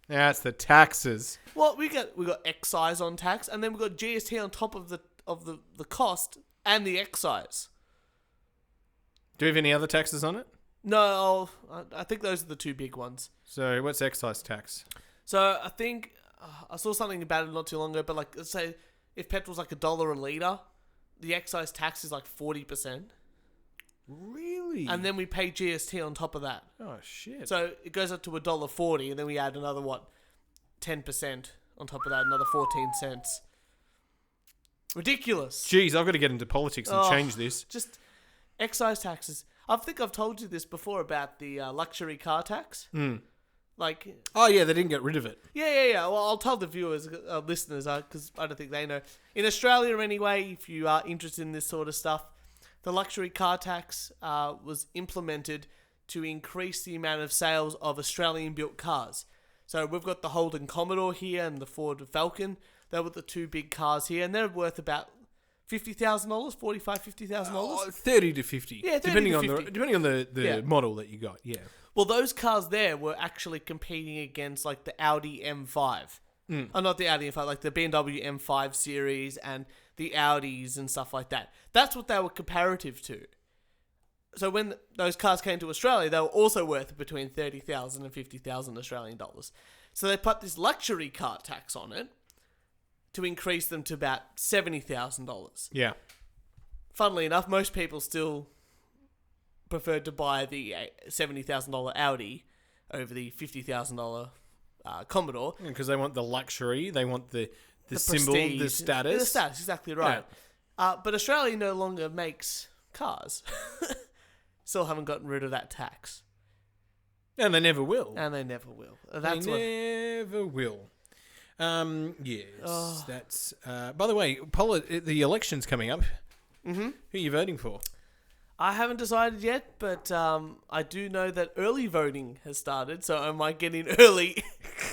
Yeah, it's the taxes. Well, we got excise on tax, and then we got GST on top of the cost and the excise. Do we have any other taxes on it? No, I think those are the two big ones. So what's excise tax? So I think I saw something about it not too long ago, but like, let's say if petrol's like $1 a litre, the excise tax is like 40%. Really? And then we pay GST on top of that. Oh, shit. So it goes up to $1.40, and then we add another, 10% on top of that, another 14 cents. Ridiculous. Jeez, I've got to get into politics and change this. Just excise taxes. I think I've told you this before about the luxury car tax. Like, oh yeah, they didn't get rid of it. Yeah. Well, I'll tell the viewers, listeners, because I don't think they know. In Australia, anyway, if you are interested in this sort of stuff, the luxury car tax was implemented to increase the amount of sales of Australian-built cars. So we've got the Holden Commodore here and the Ford Falcon. They were the two big cars here, and they're worth about $50,000, $50,000. 30 to 50. Yeah, 30 depending to on 50. depending on the model that you got. Yeah. Well, those cars there were actually competing against like the Audi M5. Oh, not the Audi M5, like the BMW M5 series and the Audis and stuff like that. That's what they were comparative to. So when those cars came to Australia, they were also worth between 30,000 and 50,000 Australian dollars. So they put this luxury car tax on it to increase them to about $70,000. Yeah. Funnily enough, most people still preferred to buy the $70,000 Audi over the $50,000 Commodore. Because they want the luxury, they want the symbol, prestige, the status. The status, exactly right. Yeah. But Australia no longer makes cars. Still haven't gotten rid of that tax. And they never will. Never will. Yes, that's... by the way, the election's coming up. Mm-hmm. Who are you voting for? I haven't decided yet, but I do know that early voting has started, so I might get in early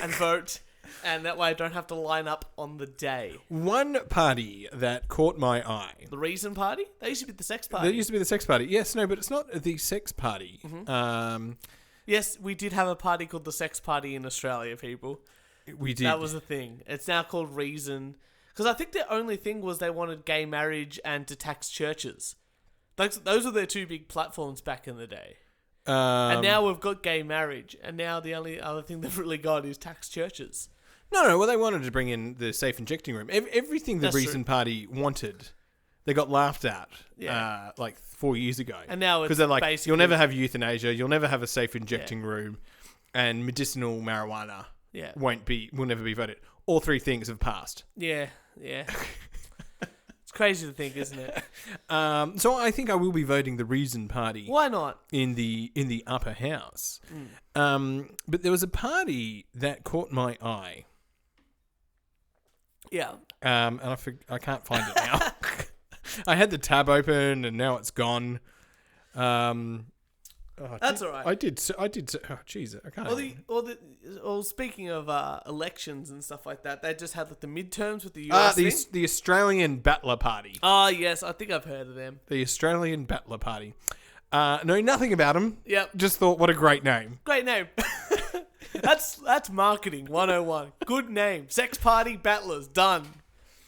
and vote, and that way I don't have to line up on the day. One party that caught my eye. The Reason Party? They used to be the Sex Party. They used to be the Sex Party. Yes, no, but it's not the Sex Party. Mm-hmm. Yes, we did have a party called the Sex Party in Australia, people. We did. That was a thing. It's now called Reason. Because I think their only thing was they wanted gay marriage and to tax churches. Those were their two big platforms back in the day. And now we've got gay marriage. And now the only other thing they've really got is tax churches. No. Well, they wanted to bring in the safe injecting room. Everything the Reason Party wanted, they got laughed at like 4 years ago. And now it's because they're like, you'll never have euthanasia, you'll never have a safe injecting room, and medicinal marijuana will never be voted. All three things have passed. Yeah. It's crazy to think, isn't it? So I think I will be voting the Reason Party. Why not? In the upper house. But there was a party that caught my eye. Yeah. And I can't find it now. I had the tab open and now it's gone. That's all right. I did. Oh, jeez, I can't. Well, speaking of elections and stuff like that, they just had like the midterms with the US thing. The Australian Battler Party. Ah, yes, I think I've heard of them. The Australian Battler Party. Know nothing about them. Yep. Just thought, what a great name. Great name. That's marketing 101. Good name. Sex party, battlers, done.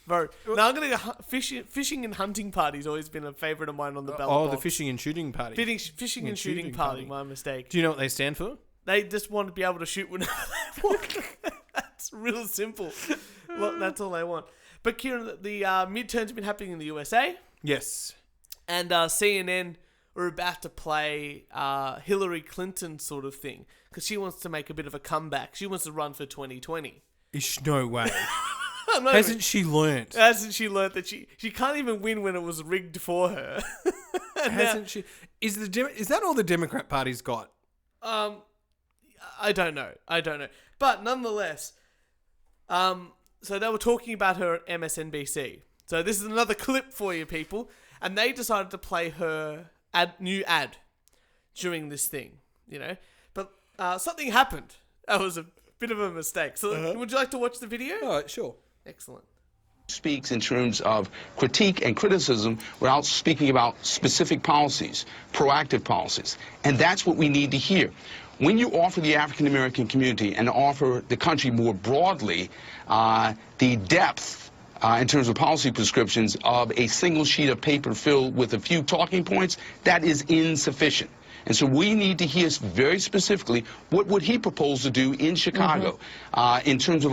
Bro, now I'm going to go fishing and hunting party's always been a favourite of mine on the ballot box. The fishing and shooting party. Fishing and shooting party, my mistake. Do you know what they stand for? They just want to be able to shoot whenever they want. That's real simple. Well, that's all they want. But Kieran, the midterms have been happening in the USA. Yes. And CNN were about to play Hillary Clinton sort of thing because she wants to make a bit of a comeback. She wants to run for 2020. No way. Hasn't she learnt that she can't even win when it was rigged for her? Hasn't she? Is that all the Democrat Party's got? I don't know. But nonetheless, so they were talking about her at MSNBC. So this is another clip for you people, and they decided to play her new ad during this thing, you know. But something happened. That was a bit of a mistake. So would you like to watch the video? Oh, sure. Excellent. Speaks in terms of critique and criticism without speaking about specific policies, proactive policies. And that's what we need to hear. When you offer the African American community and offer the country more broadly the depth in terms of policy prescriptions of a single sheet of paper filled with a few talking points, that is insufficient. And so we need to hear very specifically what would he propose to do in Chicago in terms of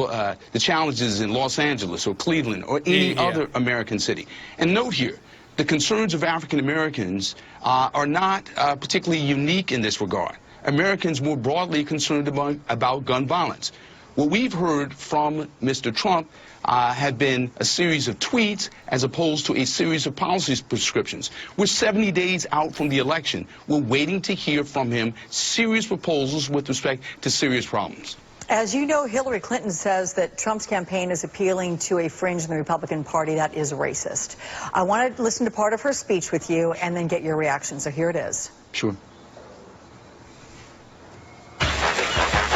the challenges in Los Angeles or Cleveland or any other American city. And note here, the concerns of African Americans are not particularly unique in this regard. Americans more broadly concerned about gun violence. What we've heard from Mr. Trump have been a series of tweets as opposed to a series of policy prescriptions. We're 70 days out from the election. We're waiting to hear from him serious proposals with respect to serious problems. As you know, Hillary Clinton says that Trump's campaign is appealing to a fringe in the Republican Party that is racist. I want to listen to part of her speech with you and then get your reaction. So here it is. Sure.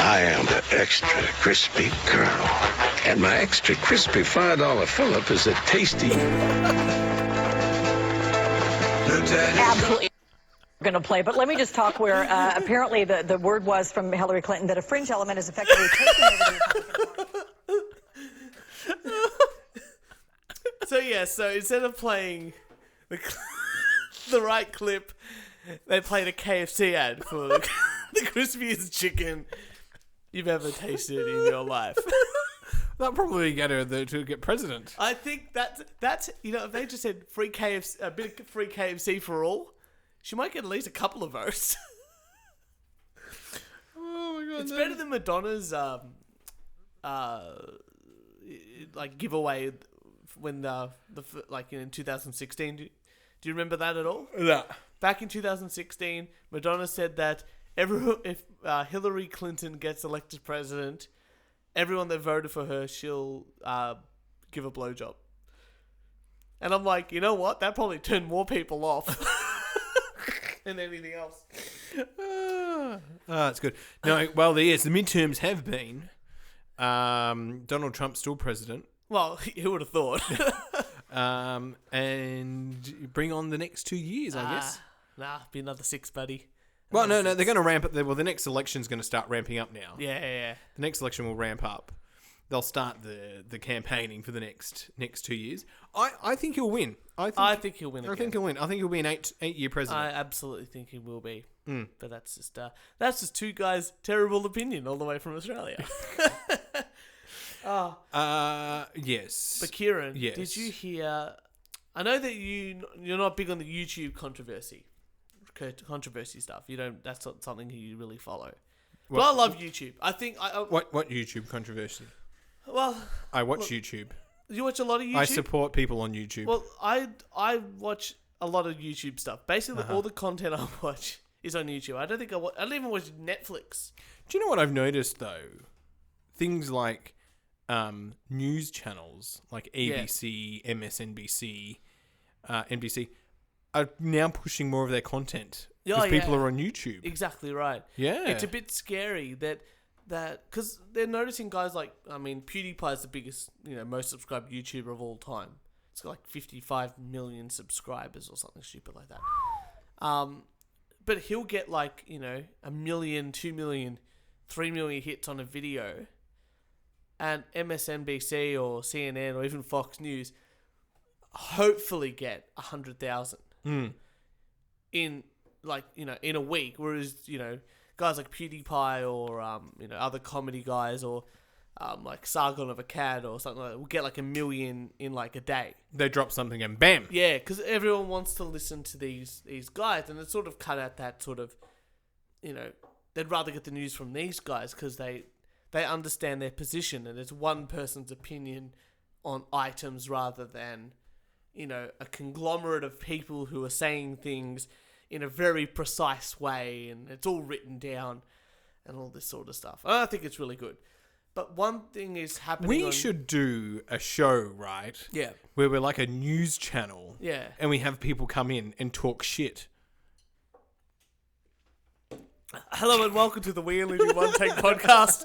I am the extra crispy Colonel, and my extra crispy $5 fill-up is a tasty. Absolutely going to play, but let me just talk where apparently the word was from Hillary Clinton that a fringe element is effectively taking over the Republican Party. So instead of playing the right clip, they played a KFC ad for the crispiest chicken you've ever tasted in your life. That'll probably get her to get president. I think that's if they just said free KFC, a bit of free KFC for all, she might get at least a couple of votes. Oh my god! It's better than Madonna's giveaway when in 2016. Do you remember that at all? Yeah. Back in 2016, Madonna said that if Hillary Clinton gets elected president, everyone that voted for her, she'll give a blowjob. And I'm like, you know what? That probably turned more people off than anything else. That's good. No, well, the midterms have been. Donald Trump's still president. Well, who would have thought? And bring on the next 2 years, I guess. Nah, be another 6, buddy. Well, no, they're going to ramp up. Well, the next election's going to start ramping up now. Yeah. The next election will ramp up. They'll start the campaigning for the next 2 years. I think he'll win. I think he'll win. I think he'll win. I think he'll be an 8-year president. I absolutely think he will be. But that's just two guys' terrible opinion all the way from Australia. Yes. But Kieran, yes. Did you hear? I know that you're not big on the YouTube controversy stuff. You don't. That's not something you really follow. But I love YouTube. I think what YouTube controversy? Well, I watch YouTube. You watch a lot of YouTube? I support people on YouTube. Well, I watch a lot of YouTube stuff. Basically, all the content I watch is on YouTube. I don't even watch Netflix. Do you know what I've noticed though? Things like news channels like ABC, MSNBC, NBC are now pushing more of their content because people are on YouTube. Exactly right. Yeah, it's a bit scary that because they're noticing guys like PewDiePie is the biggest, most subscribed YouTuber of all time. It's got like 55 million subscribers or something stupid like that. But he'll get like 1 million, 2 million, 3 million hits on a video, and MSNBC or CNN or even Fox News hopefully get 100,000 in in a week, whereas guys like PewDiePie or other comedy guys or like Sargon of Akkad or something like that will get like 1 million in like a day. They drop something and bam. Yeah, because everyone wants to listen to these guys, and it's sort of cut out that sort of they'd rather get the news from these guys because they understand their position and it's one person's opinion on items rather than a conglomerate of people who are saying things in a very precise way and it's all written down and all this sort of stuff. I think it's really good. But one thing is happening. We should do a show, right? Yeah. Where we're like a news channel. Yeah. And we have people come in and talk shit. Hello and welcome to the We Only Do One Take podcast.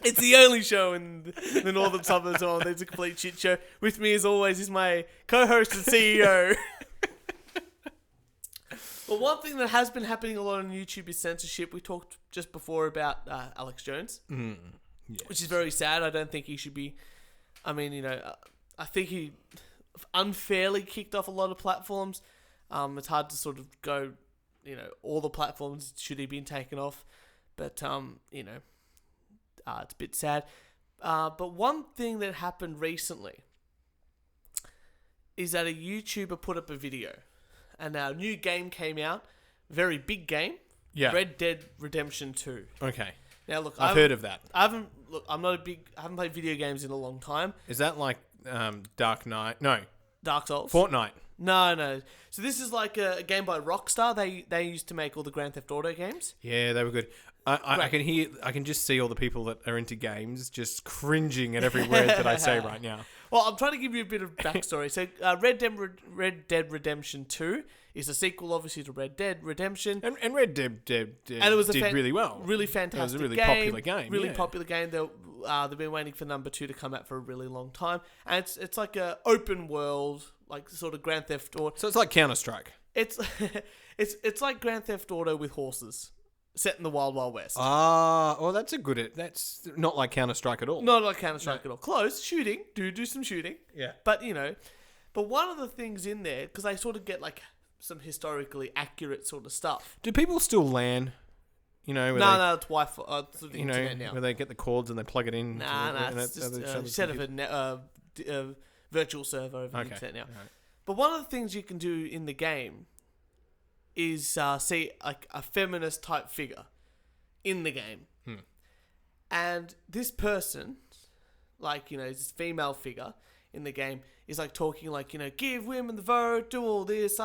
It's the only show in the northern suburbs on. It's a complete shit show. With me, as always, is my co-host and CEO. Well, one thing that has been happening a lot on YouTube is censorship. We talked just before about Alex Jones, which is very sad. I don't think he should be. I mean, I think he unfairly kicked off a lot of platforms. It's hard to sort of go, all the platforms should he been taken off, but it's a bit sad. But one thing that happened recently is that a YouTuber put up a video, and our new game came out, very big game, Red Dead Redemption 2. Okay. Now look, I've heard of that. I haven't played video games in a long time. Is that like Dark Knight? No. Dark Souls? Fortnite. No. So this is like a game by Rockstar. They used to make all the Grand Theft Auto games. Yeah, they were good. I can just see all the people that are into games just cringing at every word that I say right now. Well, I'm trying to give you a bit of backstory. So Red Dead Redemption 2 is a sequel, obviously, to Red Dead Redemption. And Red Dead did really well. Really fantastic It was a really game. popular game. Really popular game. They've been waiting for number 2 to come out for a really long time. And it's like a open world, like sort of Grand Theft Auto. So it's like Counter-Strike. It's like Grand Theft Auto with horses, set in the Wild Wild West. Well, that's not like Counter-Strike at all. Not like Counter-Strike at all. Close. Shooting. Do some shooting. Yeah. But, but one of the things in there, because they sort of get like some historically accurate sort of stuff. Do people still LAN? No, it's Wi-Fi. It's the internet now. Where they get the cords and they plug it in. It's just instead of a virtual server over the internet now. Right. But one of the things you can do in the game is see like a feminist type figure in the game. And this person, like, this female figure in the game is like talking like, give women the vote, do all this,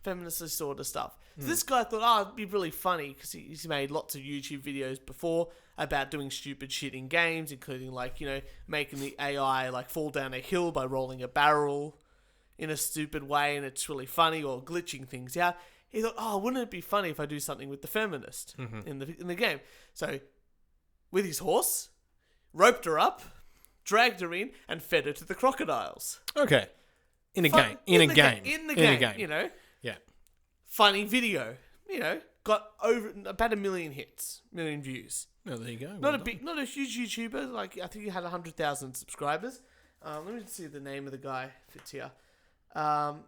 feminist sort of stuff. So this guy thought, it'd be really funny because he's made lots of YouTube videos before about doing stupid shit in games, including like, making the AI like fall down a hill by rolling a barrel in a stupid way, and it's really funny, or glitching things out. He thought, wouldn't it be funny if I do something with the feminist in the game? So with his horse, roped her up, dragged her in, and fed her to the crocodiles. Okay. In a game. Yeah. Funny video. Got over about 1 million hits, 1 million views. Oh, there you go. Not a huge YouTuber. Like, I think he had 100,000 subscribers. Let me see the name of the guy if it's here. Shikaro,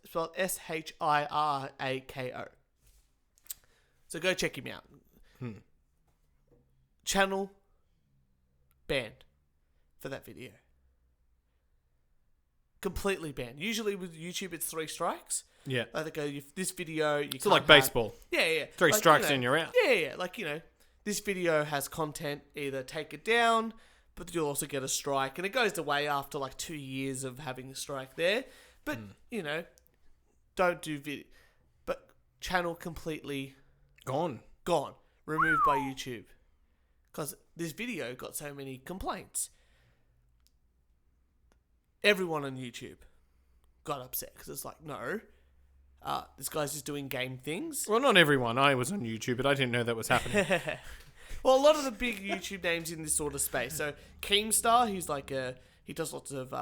spelled Shirako. So go check him out. Channel banned for that video. Completely banned. Usually with YouTube, it's 3 strikes. Yeah. Like they go, this video, you So like baseball. Yeah. 3 strikes and you're out. Yeah. Like, this video has content, either take it down, but you'll also get a strike. And it goes away after like 2 years of having a strike there. But, don't do video. But channel completely Gone. Removed by YouTube. Because this video got so many complaints. Everyone on YouTube got upset because it's like, no, this guy's just doing game things. Well, not everyone. I was on YouTube, but I didn't know that was happening. Well, a lot of the big YouTube names in this sort of space. So Keemstar, he's like he does lots of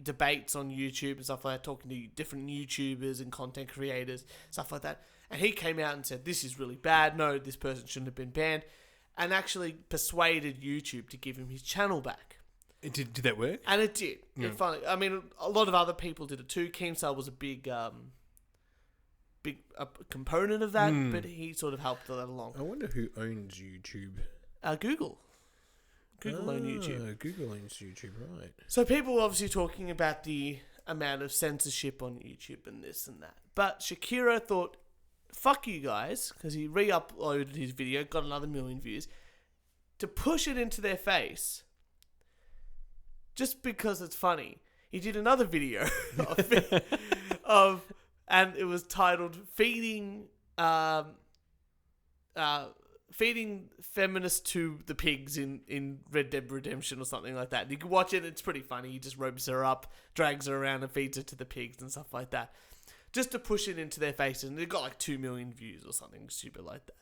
debates on YouTube and stuff like that, talking to different YouTubers and content creators, stuff like that. And he came out and said, this is really bad. No, this person shouldn't have been banned. And actually persuaded YouTube to give him his channel back. Did that work? And it did. It finally, I mean, a lot of other people did it too. Keemstar was a big component of that, but he sort of helped that along. I wonder who owns YouTube. Google. Google owns YouTube. Google owns YouTube, right. So people were obviously talking about the amount of censorship on YouTube and this and that. But Shakira thought, fuck you guys, because he re-uploaded his video, got another 1 million views, to push it into their face, just because it's funny. He did another video and it was titled "Feeding Feminists to the Pigs in Red Dead Redemption" or something like that. You can watch it; it's pretty funny. He just ropes her up, drags her around, and feeds her to the pigs and stuff like that, just to push it into their faces. And it got like 2 million views or something stupid like that.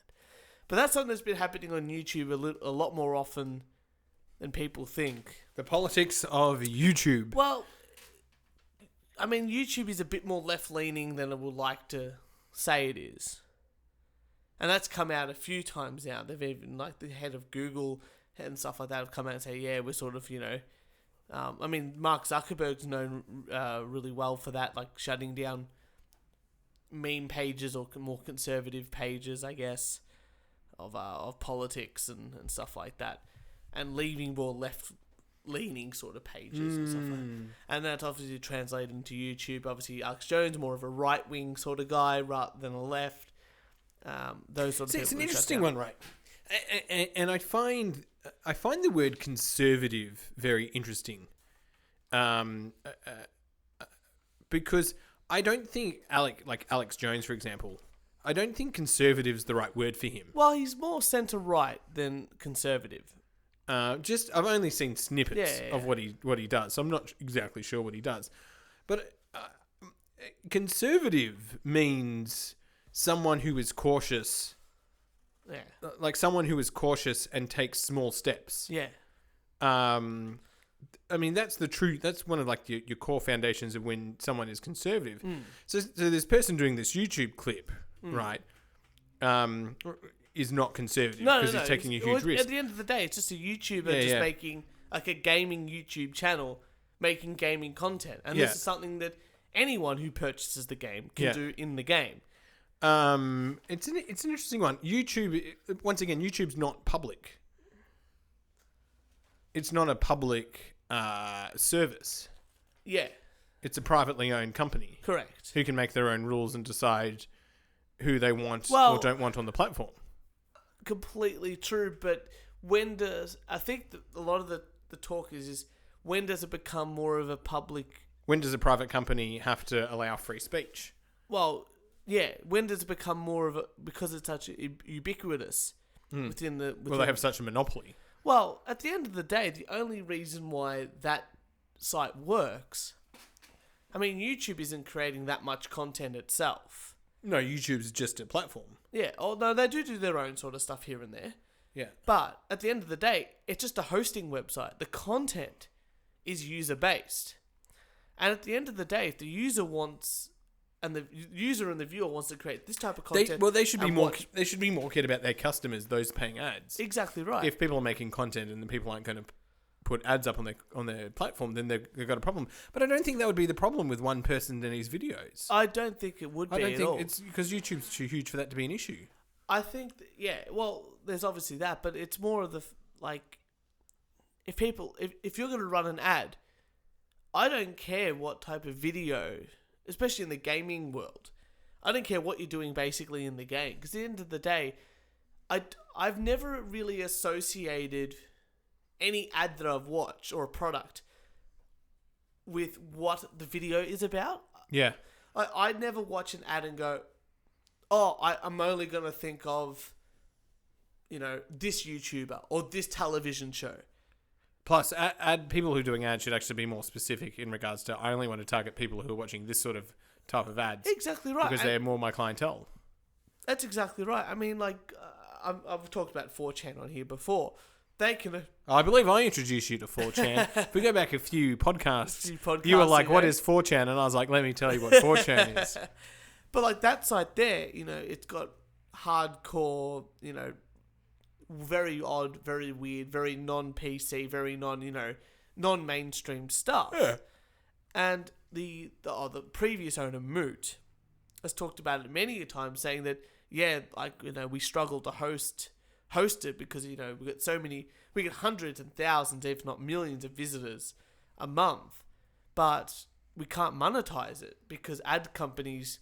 But that's something that's been happening on YouTube a lot more often than people think. The politics of YouTube. Well, I mean, YouTube is a bit more left-leaning than I would like to say it is. And that's come out a few times now. They've even, like, the head of Google and stuff like that have come out and say, yeah, we're sort of, I mean, Mark Zuckerberg's known really well for that, like shutting down meme pages or more conservative pages, I guess, of politics and stuff like that, and leaving more left-leaning sort of pages and stuff like that. And that's obviously translated into YouTube. Obviously, Alex Jones, more of a right-wing sort of guy rather than a left. Those sort of See, it's an people interesting one, right? And I find the word conservative very interesting, because I don't think Alex Jones, for example, I don't think conservative is the right word for him. Well, he's more centre-right than conservative. I've only seen snippets of what he does, so I'm not exactly sure what he does. But conservative means someone who is cautious. Yeah. Like someone who is cautious and takes small steps. Yeah. I mean, that's one of like your core foundations of when someone is conservative. So this person doing this YouTube clip, right, is not conservative because he's taking a huge risk. At the end of the day, it's just a YouTuber making like a gaming YouTube channel, making gaming content. And this is something that anyone who purchases the game can do in the game. It's an interesting one. YouTube, once again, YouTube's not public. It's not a public service. Yeah. It's a privately owned company. Correct. Who can make their own rules and decide who they want or don't want on the platform. Completely true, but I think that a lot of the talk is when does it become more of a public... When does a private company have to allow free speech? Well... Yeah, when does it become more of a... Because it's such ubiquitous within the... Well, they have such a monopoly. Well, at the end of the day, the only reason why that site works... I mean, YouTube isn't creating that much content itself. No, YouTube's just a platform. Yeah, although they do their own sort of stuff here and there. Yeah. But at the end of the day, it's just a hosting website. The content is user-based. And at the end of the day, if the user wants... And the user and the viewer wants to create this type of content. They should be more. They should be more cared about their customers, those paying ads. Exactly right. If people are making content and the people aren't going to put ads up on their platform, then they've got a problem. But I don't think that would be the problem with one person and his videos. I don't think it would be. I don't think it's because YouTube's too huge for that to be an issue. I think, well, there's obviously that, but it's more of the if you're going to run an ad, I don't care what type of video. Especially in the gaming world. I don't care what you're doing basically in the game. Because at the end of the day, I've never really associated any ad that I've watched or a product with what the video is about. Yeah. I'd never watch an ad and go, oh, I'm only going to think of, this YouTuber or this television show. Plus, people who are doing ads should actually be more specific in regards to, I only want to target people who are watching this sort of type of ads. Exactly right. Because they're more my clientele. That's exactly right. I mean, I've talked about 4chan on here before. They can... I believe I introduced you to 4chan. If we go back a few podcasts, you were like, what is 4chan? And I was like, let me tell you what 4chan is. But that site there, it's got hardcore, very odd, very weird, very non-PC, very non-mainstream stuff. Yeah. And the previous owner, Moot, has talked about it many a time, saying that, we struggle to host it because, we get hundreds and thousands, if not millions of visitors a month, but we can't monetize it because ad companies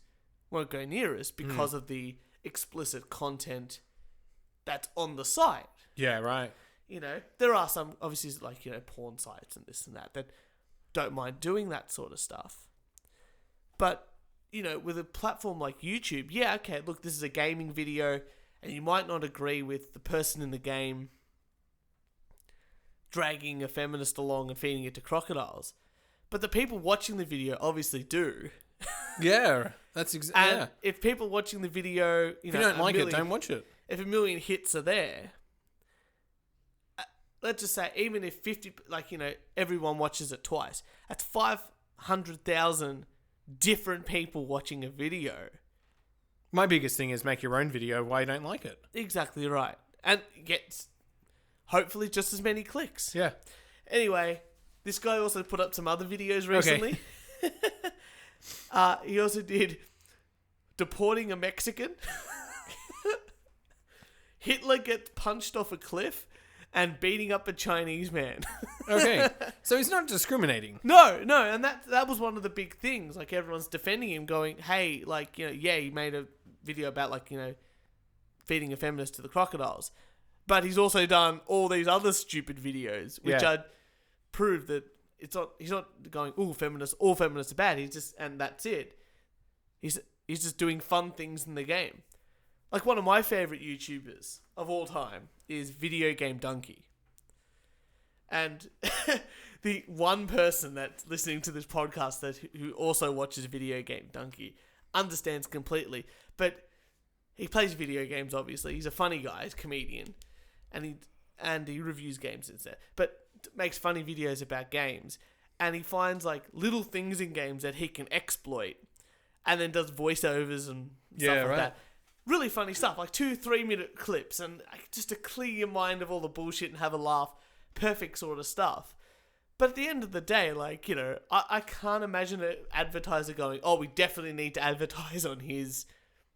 won't go near us because of the explicit content that's on the site. Yeah, right. There are some, obviously, porn sites and this and that don't mind doing that sort of stuff. But, with a platform like YouTube, look, this is a gaming video, and you might not agree with the person in the game dragging a feminist along and feeding it to crocodiles. But the people watching the video obviously do. Yeah, that's exactly. And if people watching the video, if you don't like it, don't watch it. if 1 million hits are there, let's just say even if 50, everyone watches it twice, that's 500,000 different people watching a video. My biggest thing is make your own video why you don't like it. Exactly right. And gets hopefully just as many clicks. Yeah. Anyway, this guy also put up some other videos recently. He also did deporting a Mexican. Hitler gets punched off a cliff and beating up a Chinese man. Okay. So he's not discriminating. No, and that was one of the big things. Like, everyone's defending him, going, hey, he made a video about, feeding a feminist to the crocodiles. But he's also done all these other stupid videos, which I'd prove that he's not going, all feminists are bad. He's just, and that's it. He's just doing fun things in the game. Like, one of my favorite YouTubers of all time is Video Game Donkey. And the one person that's listening to this podcast who also watches Video Game Donkey understands completely. But he plays video games, obviously. He's a funny guy, he's a comedian. And he reviews games instead. But makes funny videos about games. And he finds, little things in games that he can exploit. And then does voiceovers and stuff like that. Really funny stuff, 2-3 minute clips, and just to clear your mind of all the bullshit and have a laugh. Perfect sort of stuff. But at the end of the day, I can't imagine an advertiser going, oh, we definitely need to advertise on his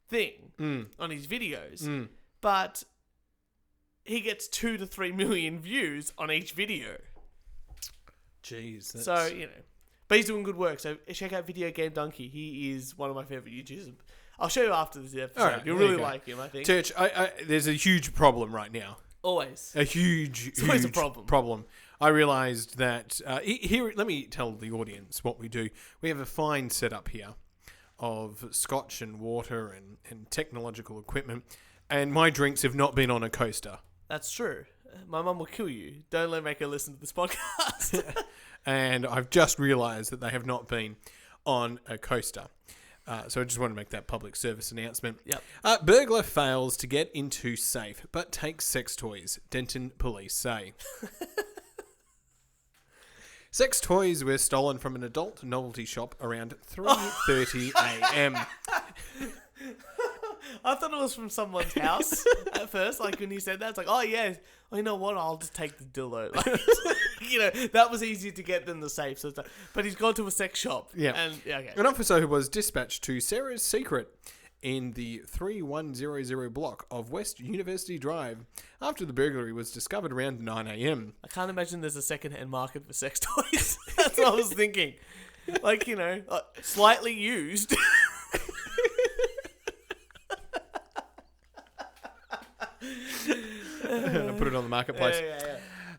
thing, on his videos. But he gets 2 to 3 million views on each video. Jeez. So, but he's doing good work. So check out Video Game Donkey. He is one of my favorite YouTubers. I'll show you after this episode. Right, You'll really like him, I think. Turch, there's a huge problem right now. Always. A huge always a problem. I realised that here. Let me tell the audience what we do. We have a fine setup here of scotch and water and technological equipment, and my drinks have not been on a coaster. That's true. My mum will kill you. Don't make her listen to this podcast. And I've just realised that they have not been on a coaster. So I just want to make that public service announcement. Yep. Burglar fails to get into safe, but takes sex toys, Denton police say. Sex toys were stolen from an adult novelty shop around 3:30 a.m. I thought it was from someone's house at first. When he said that, it's like, oh yeah, well, you know what? I'll just take the dildo. That was easier to get than the safe. So, but he's gone to a sex shop. Yeah. Okay. An officer who was dispatched to Sarah's Secret in the 3100 block of West University Drive after the burglary was discovered around 9 a.m. I can't imagine there's a second-hand market for sex toys. That's what I was thinking. Slightly used. Put it on the marketplace.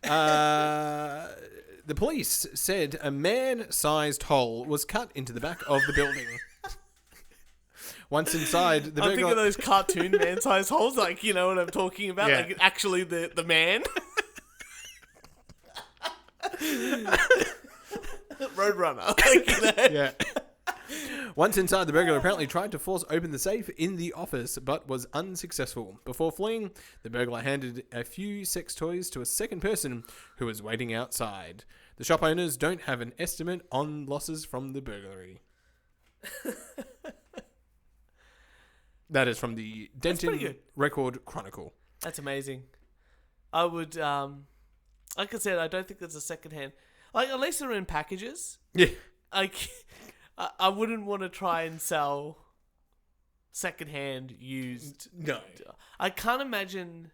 The police said a man-sized hole was cut into the back of the building. Once inside, the I'm thinking of those cartoon man-sized holes, you know what I'm talking about? Yeah. Actually the man. Roadrunner. Yeah. Once inside, the burglar apparently tried to force open the safe in the office, but was unsuccessful. Before fleeing, the burglar handed a few sex toys to a second person who was waiting outside. The shop owners don't have an estimate on losses from the burglary. That is from the Denton Record Chronicle. That's amazing. I would, like I said, I don't think there's a second-hand. Unless they're in packages. Yeah. I wouldn't want to try and sell second-hand used. No. I can't imagine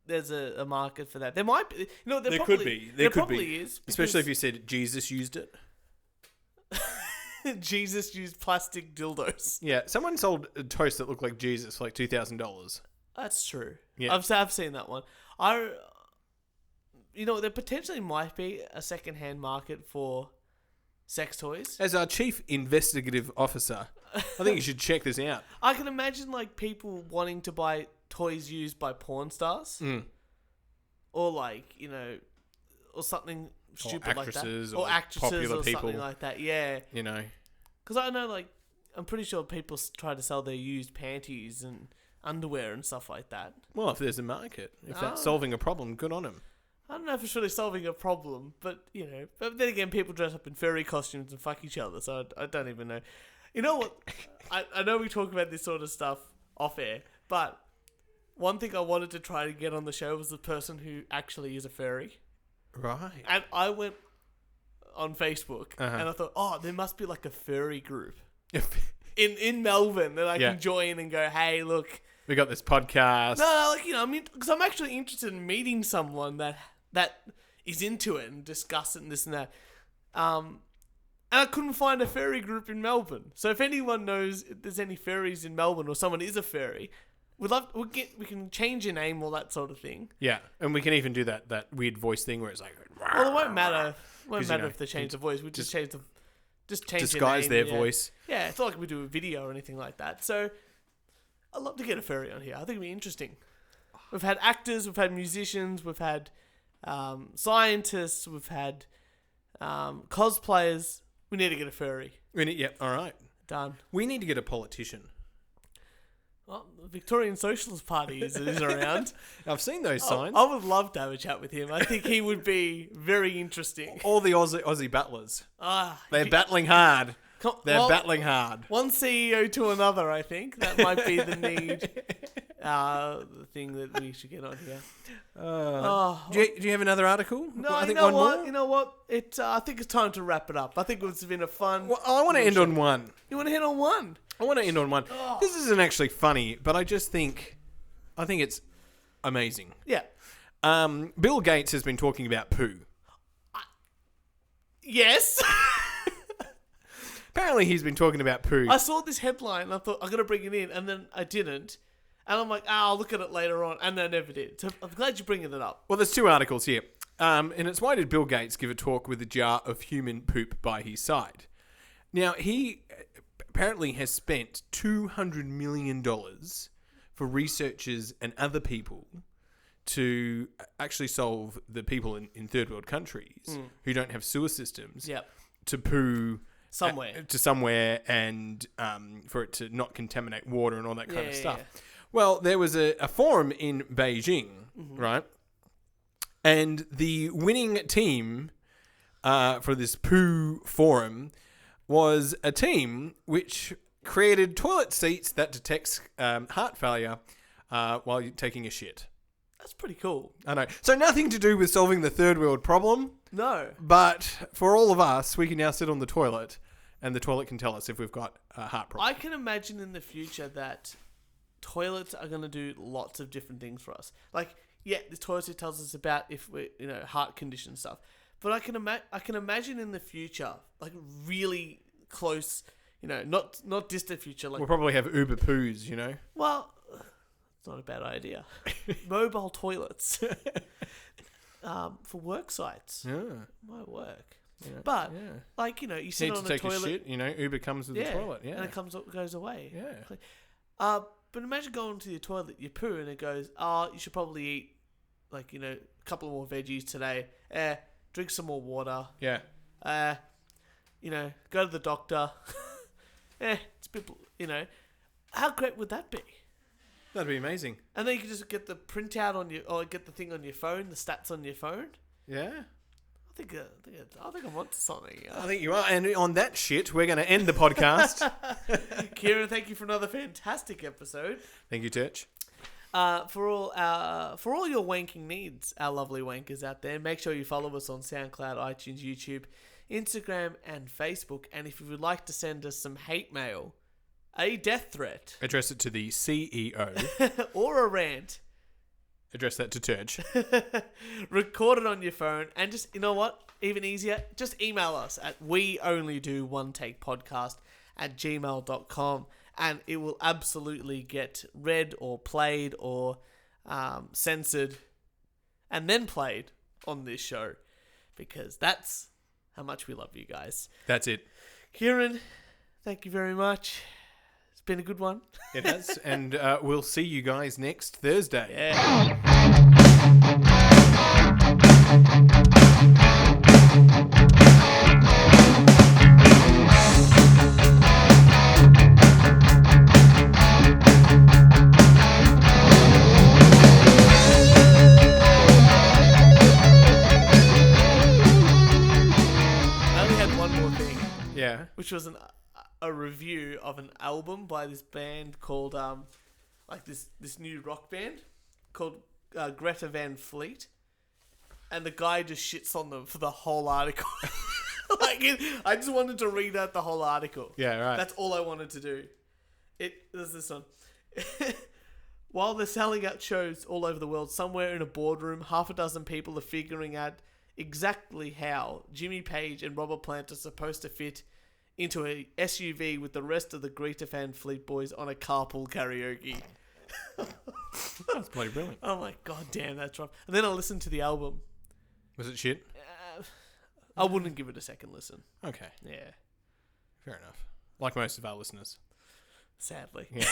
there's a market for that. There might be. There There probably, could be. There could probably be. is. Especially if you said Jesus used it. Jesus used plastic dildos. Yeah. Someone sold a toast that looked like Jesus for $2,000. That's true. Yeah. I've seen that one. There potentially might be a second-hand market for sex toys. As our chief investigative officer, I think you should check this out. I can imagine people wanting to buy toys used by porn stars, or or something stupid like that, or actresses, popular or people, something like that. Yeah, Because I know, I'm pretty sure people try to sell their used panties and underwear and stuff like that. Well, if there's a market, if that's solving a problem, good on him. I don't know if it's really solving a problem, but, you know. But then again, people dress up in furry costumes and fuck each other, so I don't even know. You know what? I know we talk about this sort of stuff off air, but one thing I wanted to try to get on the show was the person who actually is a furry. Right. And I went on Facebook and I thought, oh, there must be like a furry group in Melbourne that I can join and go, hey, look. We got this podcast. No, like, you know, I mean, because I'm actually interested in meeting someone that is into it and discuss it and this and that. And I couldn't find a furry group in Melbourne. So if anyone knows if there's any furries in Melbourne or someone is a furry, we can change your name, all that sort of thing. Yeah, and we can even do that weird voice thing where it's like. Well, it won't matter. It won't matter if they change the voice. We just change the. Just change disguise your name, their voice. Yeah, it's not like we do a video or anything like that. So I'd love to get a furry on here. I think it'd be interesting. We've had actors, we've had musicians, we've had scientists, we've had cosplayers. We need to get a furry. All right. Done. We need to get a politician. Well, the Victorian Socialist Party is around. I've seen those signs. I would love to have a chat with him. I think he would be very interesting. All the Aussie battlers. They're battling hard. They're battling hard. One CEO to another, I think. That might be the need. The thing that we should get on here. Do you have another article? No, I think you know one what? more? You know what? I think it's time to wrap it up. I think it's been a fun... Well, I want to end on one. You want to end on one? I want to end on one. Oh. This isn't actually funny, but I think it's amazing. Yeah. Bill Gates has been talking about poo. Yes. Apparently he's been talking about poo. I saw this headline and I thought, I'm going to bring it in, and then I didn't. And I'm like, I'll look at it later on, and I never did. So I'm glad you're bringing it up. Well, there's two articles here. And it's why did Bill Gates give a talk with a jar of human poop by his side? Now, he apparently has spent $200 million for researchers and other people to actually solve the people in third world countries who don't have sewer systems to poo somewhere and for it to not contaminate water and all that kind of stuff. Yeah. Well, there was a forum in Beijing, right? And the winning team for this poo forum was a team which created toilet seats that detects heart failure while you're taking a shit. That's pretty cool. I know. So nothing to do with solving the third world problem. No. But for all of us, we can now sit on the toilet and the toilet can tell us if we've got a heart problem. I can imagine in the future that toilets are going to do lots of different things for us. Like, yeah, the toilet seat tells us about if we, heart condition stuff. But I can imagine in the future, like really close, not distant future. Like we'll probably have Uber poos, Well, it's not a bad idea. Mobile toilets for work sites. Yeah, might work. Yeah. But you sit on the toilet. A shit, Uber comes with the toilet. Yeah, and it goes away. Yeah. But imagine going to your toilet, you poo, and it goes, you should probably eat, a couple more veggies today. Drink some more water. Yeah. Go to the doctor. It's a bit, how great would that be? That'd be amazing. And then you can just get the printout or get the thing on your phone, the stats on your phone. Yeah. I think I'm onto something. I think you are. And on that shit, we're going to end the podcast. Kieran, thank you for another fantastic episode. Thank you, Turch. For all your wanking needs, our lovely wankers out there, make sure you follow us on SoundCloud, iTunes, YouTube, Instagram, and Facebook. And if you would like to send us some hate mail, a death threat, address it to the CEO, or a rant, address that to Turch. Record it on your phone, and just, even easier, just email us at weonlydo1takepodcast@gmail.com, and it will absolutely get read or played or censored and then played on this show, because that's how much we love you guys. That's it. Kieran, thank you very much. It's been a good one. It has, and we'll see you guys next Thursday. Yeah. was a review of an album by this band called like this new rock band called Greta Van Fleet, and the guy just shits on them for the whole article. I just wanted to read out the whole article. Yeah, right. That's all I wanted to do. There's this one. While they're selling out shows all over the world, somewhere in a boardroom, half a dozen people are figuring out exactly how Jimmy Page and Robert Plant are supposed to fit into a SUV with the rest of the Greta Van Fleet boys on a carpool karaoke. That's bloody brilliant. I'm like, God damn, that's rough. And then I listened to the album. Was it shit? I wouldn't give it a second listen. Okay. Yeah. Fair enough. Like most of our listeners. Sadly. Yeah.